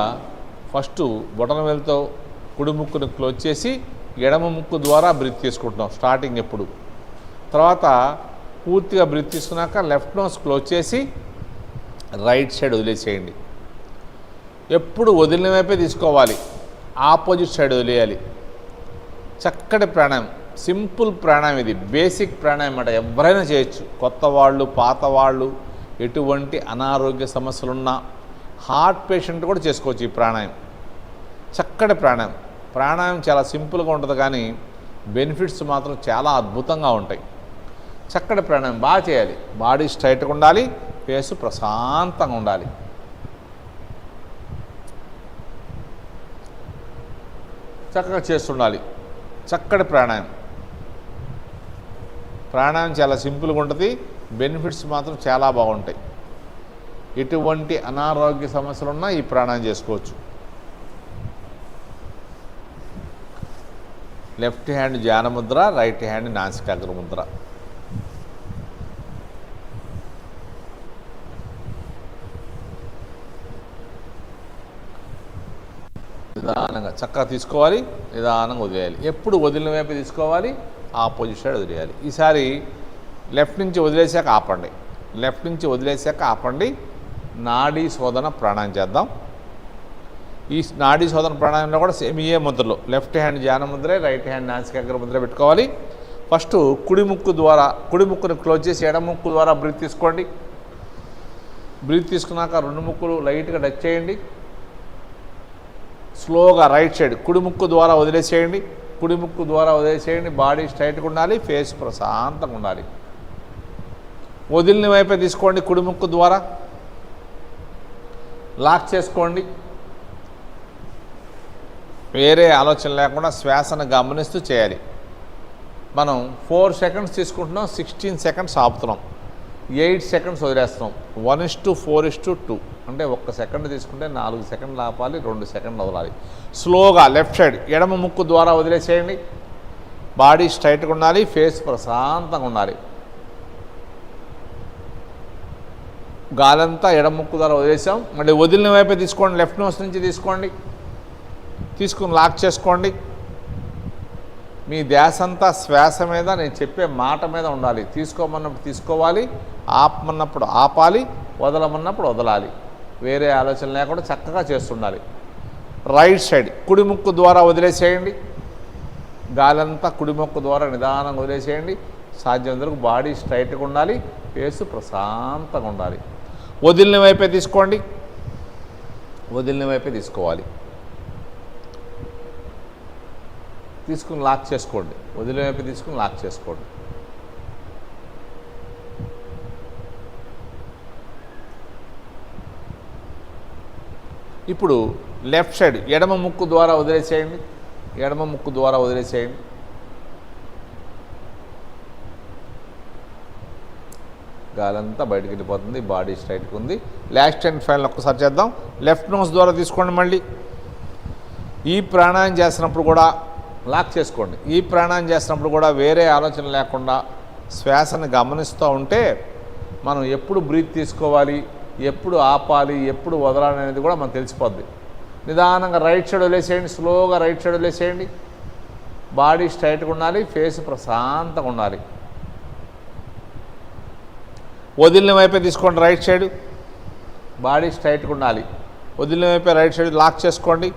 ఫస్ట్ బొటనవేలుతో కుడి ముక్కును క్లోజ్ చేసి ఎడమ ముక్కు ద్వారా బ్రీత్ తీసుకుంటున్నాం స్టార్టింగ్ ఎప్పుడు. తర్వాత పూర్తిగా బ్రీత్ తీసుకున్నాక లెఫ్ట్ నోస్ క్లోజ్ చేసి రైట్ సైడ్ వదిలేసేయండి. ఎప్పుడు వదిలిన వైపే తీసుకోవాలి, ఆపోజిట్ సైడ్ వదిలేయాలి. చక్కటి ప్రాణాయామం, సింపుల్ ప్రాణాయామం, ఇది బేసిక్ ప్రాణాయామం అన్నమాట. ఎవరైనా చేయొచ్చు, కొత్త వాళ్ళు పాత వాళ్ళు, ఎటువంటి అనారోగ్య సమస్యలున్నా హార్ట్ పేషెంట్ కూడా చేసుకోవచ్చు ఈ ప్రాణాయామం. చక్కటి ప్రాణాయామం. ప్రాణాయామం చాలా సింపుల్గా ఉంటుంది కానీ బెనిఫిట్స్ మాత్రం చాలా అద్భుతంగా ఉంటాయి. చక్కటి ప్రాణాయామం బాగా చేయాలి. బాడీ స్ట్రైట్గా ఉండాలి, ఫేసు ప్రశాంతంగా ఉండాలి. చక్కగా చేస్తుండాలి. చక్కటి ప్రాణాయామం. ప్రాణాయామం చాలా సింపుల్గా ఉంటుంది, బెనిఫిట్స్ మాత్రం చాలా బాగుంటాయి. ఎటువంటి అనారోగ్య సమస్యలున్నా ఈ ప్రాణాయామం చేసుకోవచ్చు. Left hand ధ్యానముద్ర, right hand నాసికాగ్ర Mudra. నిదానంగా చక్కగా తీసుకోవాలి, నిదానంగా వదిలేయాలి. ఎప్పుడు వదిలిన వైపు తీసుకోవాలి, ఆపోజిట్ సైడ్ వదిలేయాలి. ఈసారి లెఫ్ట్ నుంచి వదిలేసాక ఆపండి, లెఫ్ట్ నుంచి వదిలేసాక ఆపండి. నాడీ శోధన ప్రాణాయామం చేద్దాం. ఈ నాడీ శోధన ప్రాణాయామంలో కూడా సేమ్ ఏ ముద్రలో లెఫ్ట్ హ్యాండ్ ధ్యాన ముద్రే, రైట్ హ్యాండ్ నాసికాగ్ర ముద్ర పెట్టుకోవాలి. ఫస్ట్ కుడి ముక్కు ద్వారా, కుడి ముక్కుని క్లోజ్ చేసి ఎడమ ముక్కు ద్వారా బ్రీత్ తీసుకోండి. బ్రీత్ తీసుకున్నాక రెండు ముక్కులు లైట్గా టచ్ చేయండి. స్లోగా రైట్ సైడ్ కుడి ముక్కు ద్వారా వదిలేసేయండి. కుడి ముక్కు ద్వారా వదిలేసేయండి. బాడీ స్ట్రైట్గా ఉండాలి, ఫేస్ ప్రశాంతంగా ఉండాలి. వదిలిన వైపే తీసుకోండి. కుడి ముక్కు ద్వారా లాక్ చేసుకోండి. వేరే ఆలోచన లేకుండా శ్వాసను గమనిస్తూ చేయాలి. మనం 4 సెకండ్స్ తీసుకుంటున్నాం, 16 సెకండ్స్ ఆపుతున్నాం, 8 సెకండ్స్ వదిలేస్తున్నాం. 1:4:2 అంటే 1 సెకండ్ తీసుకుంటే 4 సెకండ్లు ఆపాలి, 2 సెకండ్లు వదలాలి. స్లోగా లెఫ్ట్ సైడ్ ఎడమ ముక్కు ద్వారా వదిలేసేయండి. బాడీ స్ట్రైట్గా ఉండాలి, ఫేస్ ప్రశాంతంగా ఉండాలి. గాలంతా ఎడమ ముక్కు ద్వారా వదిలేసాం. మళ్ళీ వదిలిన వైపే తీసుకోండి. లెఫ్ట్ నోస్ నుంచి తీసుకోండి. తీసుకుని లాక్ చేసుకోండి. మీ ధ్యాస అంతా శ్వాస మీద, నేను చెప్పే మాట మీద ఉండాలి. తీసుకోమన్నప్పుడు తీసుకోవాలి, ఆపమన్నప్పుడు ఆపాలి, వదలమన్నప్పుడు వదలాలి. వేరే ఆలోచన లేకుండా చక్కగా చేస్తుండాలి. రైట్ సైడ్ కుడి ముక్కు ద్వారా వదిలేసేయండి. గాలంతా కుడి ముక్కు ద్వారా నిదానంగా వదిలేసేయండి. సాధ్యం వరకు బాడీ స్ట్రైట్గా ఉండాలి, ఫేసు ప్రశాంతంగా ఉండాలి. వదిలిన వైపే తీసుకోండి. వదిలిన వైపే తీసుకోవాలి. తీసుకుని లాక్ చేసుకోండి. వదిలిన వైపు తీసుకుని లాక్ చేసుకోండి. ఇప్పుడు లెఫ్ట్ సైడ్ ఎడమ ముక్కు ద్వారా వదిలేసేయండి. ఎడమ ముక్కు ద్వారా వదిలేసేయండి. గాలంతా బయటకు వెళ్ళిపోతుంది, బాడీ స్ట్రైట్గా ఉంది. లాస్ట్ అండ్ ఫైనల్ ఒక్కసారి చేద్దాం. లెఫ్ట్ నోస్ ద్వారా తీసుకోండి. మళ్ళీ ఈ ప్రాణాయామం చేస్తున్నప్పుడు కూడా లాక్ చేసుకోండి. ఈ ప్రాణాయామం చేస్తున్నప్పుడు కూడా వేరే ఆలోచన లేకుండా శ్వాసను గమనిస్తూ ఉంటే మనం ఎప్పుడు బ్రీత్ తీసుకోవాలి, ఎప్పుడు ఆపాలి, ఎప్పుడు వదలాలి అనేది కూడా మనకు తెలిసిపోద్ది. నిదానంగా రైట్ సైడ్ వదిలేసేయండి. స్లోగా రైట్ సైడ్ వదిలేసేయండి. బాడీ స్ట్రైట్గా ఉండాలి, ఫేస్ ప్రశాంతంగా ఉండాలి. వదిలిన వైపే తీసుకోండి. రైట్ సైడ్ బాడీ స్ట్రైట్గా ఉండాలి. వదిలిన వైపే రైట్ సైడ్ లాక్ చేసుకోండి.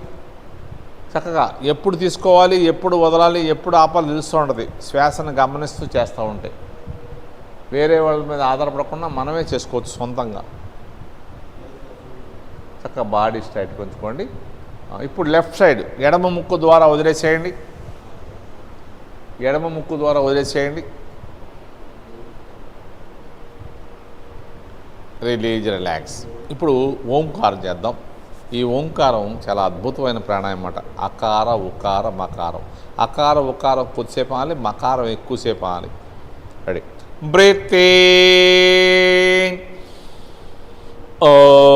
చక్కగా ఎప్పుడు తీసుకోవాలి, ఎప్పుడు వదలాలి, ఎప్పుడు ఆపాలి తెలుస్తూ ఉంటుంది. శ్వాసను గమనిస్తూ చేస్తూ ఉంటే వేరే వాళ్ళ మీద ఆధారపడకుండా మనమే చేసుకోవచ్చు సొంతంగా. చక్కగా బాడీ స్ట్రైట్గా ఉంచుకోండి. ఇప్పుడు లెఫ్ట్ సైడ్ ఎడమ ముక్కు ద్వారా వదిలేసేయండి. ఎడమ ముక్కు ద్వారా వదిలేసేయండి. Release, relax. ఇప్పుడు ఓంకారం చేద్దాం. ఈ ఓంకారం చాలా అద్భుతమైన ప్రాణాయామం అన్నమాట. అకార ఉకార మకారం. అకార ఉకారం కొద్దిసేపు ఆనాలి, మకారం ఎక్కువసేపు ఆనాలి. రెడీ. Breathe in. ఓం.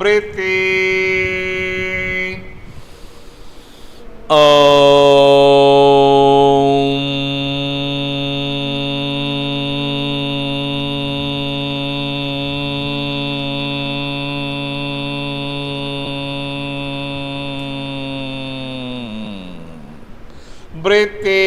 Breathe in. Breathe in.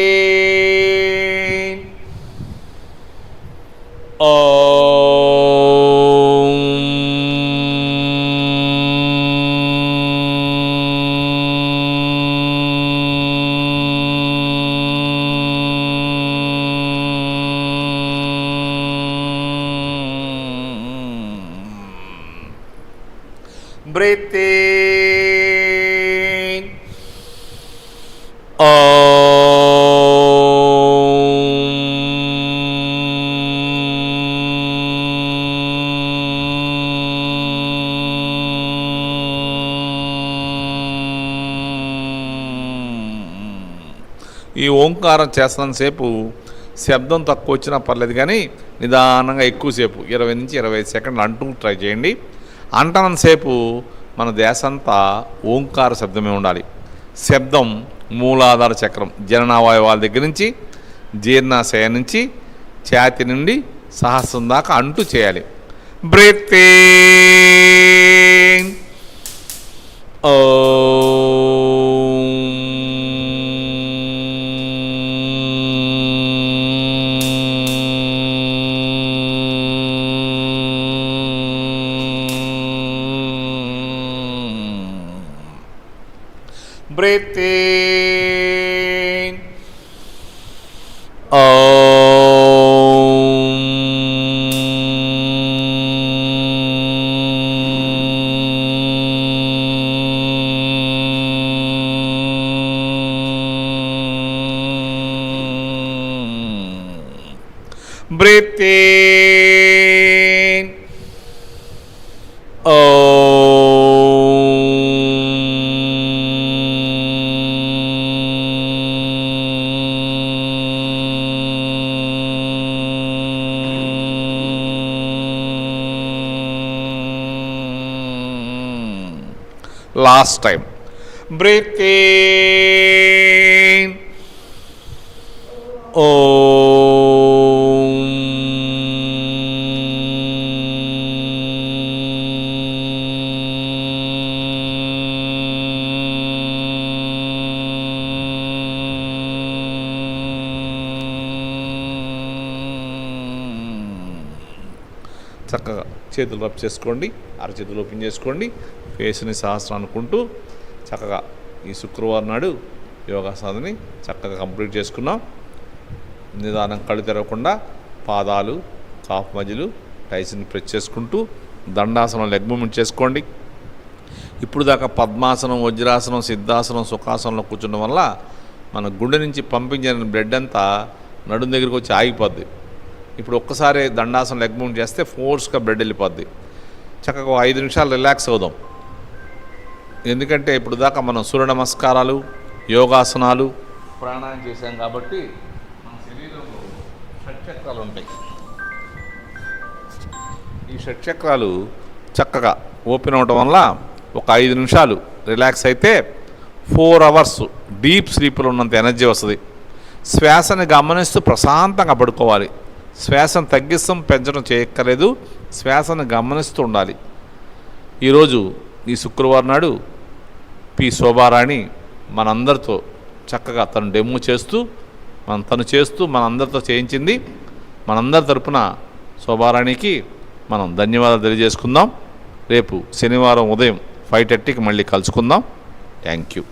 Breathe in. ఈ ఓంకారం చేస్తున్నంతసేపు శబ్దం తక్కువ వచ్చినా పర్లేదు, కానీ నిదానంగా ఎక్కువసేపు 20 నుంచి 25 సెకండ్లు అంటూ ట్రై చేయండి. అంటనంతసేపు మన దేశంతా ఓంకార శబ్దమే ఉండాలి. శబ్దం మూలాధార చక్రం, జననావయవాల దగ్గర నుంచి జీర్ణాశయం నుంచి ఛాతి నుండి సహస్రం దాకా అంటూ చేయాలి. Breathe in. Breathe in. Breathe in. Last time. Breathe in. చక్కగా చేతులు రబ్ చేసుకోండి, అరచేతులు ఓపెన్ చేసుకోండి, ఫేస్ని సహస్రం అనుకుంటూ చక్కగా ఈ శుక్రవారం నాడు యోగా సాధనని చక్కగా కంప్లీట్ చేసుకున్నాం. నిదానం కళ్ళు తెరవకుండా పాదాలు కాఫ్ మధ్యలు టైస్ని ప్రెస్ చేసుకుంటూ దండాసనం లెగ్ మూమెంట్ చేసుకోండి. ఇప్పుడు దాకా పద్మాసనం, వజ్రాసనం, సిద్ధాసనం, సుఖాసనంలో కూర్చోడం వల్ల మన గుండె నుంచి పంపించిన బ్లడ్ అంతా నడుం దగ్గరికి వచ్చి ఆగిపోద్ది. ఇప్పుడు ఒక్కసారి దండాసనం లెగ్ మూమెంట్ చేస్తే ఫోర్స్గా బ్లడ్ వెళ్ళిపోద్ది. చక్కగా 5 నిమిషాలు రిలాక్స్ అవుదాం. ఎందుకంటే ఇప్పుడు దాకా మనం సూర్య నమస్కారాలు, యోగాసనాలు, ప్రాణాయామం చేశాం కాబట్టి మన శరీరంలో షట్చక్రాలు ఉంటాయి. ఈ షట్చక్రాలు చక్కగా ఓపెన్ అవడం వల్ల ఒక 5 నిమిషాలు రిలాక్స్ అయితే 4 అవర్స్ డీప్ స్లీప్లో ఉన్నంత ఎనర్జీ వస్తుంది. శ్వాసని గమనిస్తూ ప్రశాంతంగా పడుకోవాలి. శ్వాసను తగ్గిస్తాం, పెంచడం చేయక్కర్లేదు, శ్వాసను గమనిస్తూ ఉండాలి. ఈరోజు ఈ శుక్రవారం నాడు పి శోభారాణి మనందరితో చక్కగా తను డెమో చేస్తూ మనందరితో చేయించింది. మనందరి తరపున శోభారాణికి మనం ధన్యవాదాలు తెలియజేసుకుందాం. రేపు శనివారం ఉదయం 5:30కి మళ్ళీ కలుసుకుందాం. Thank you.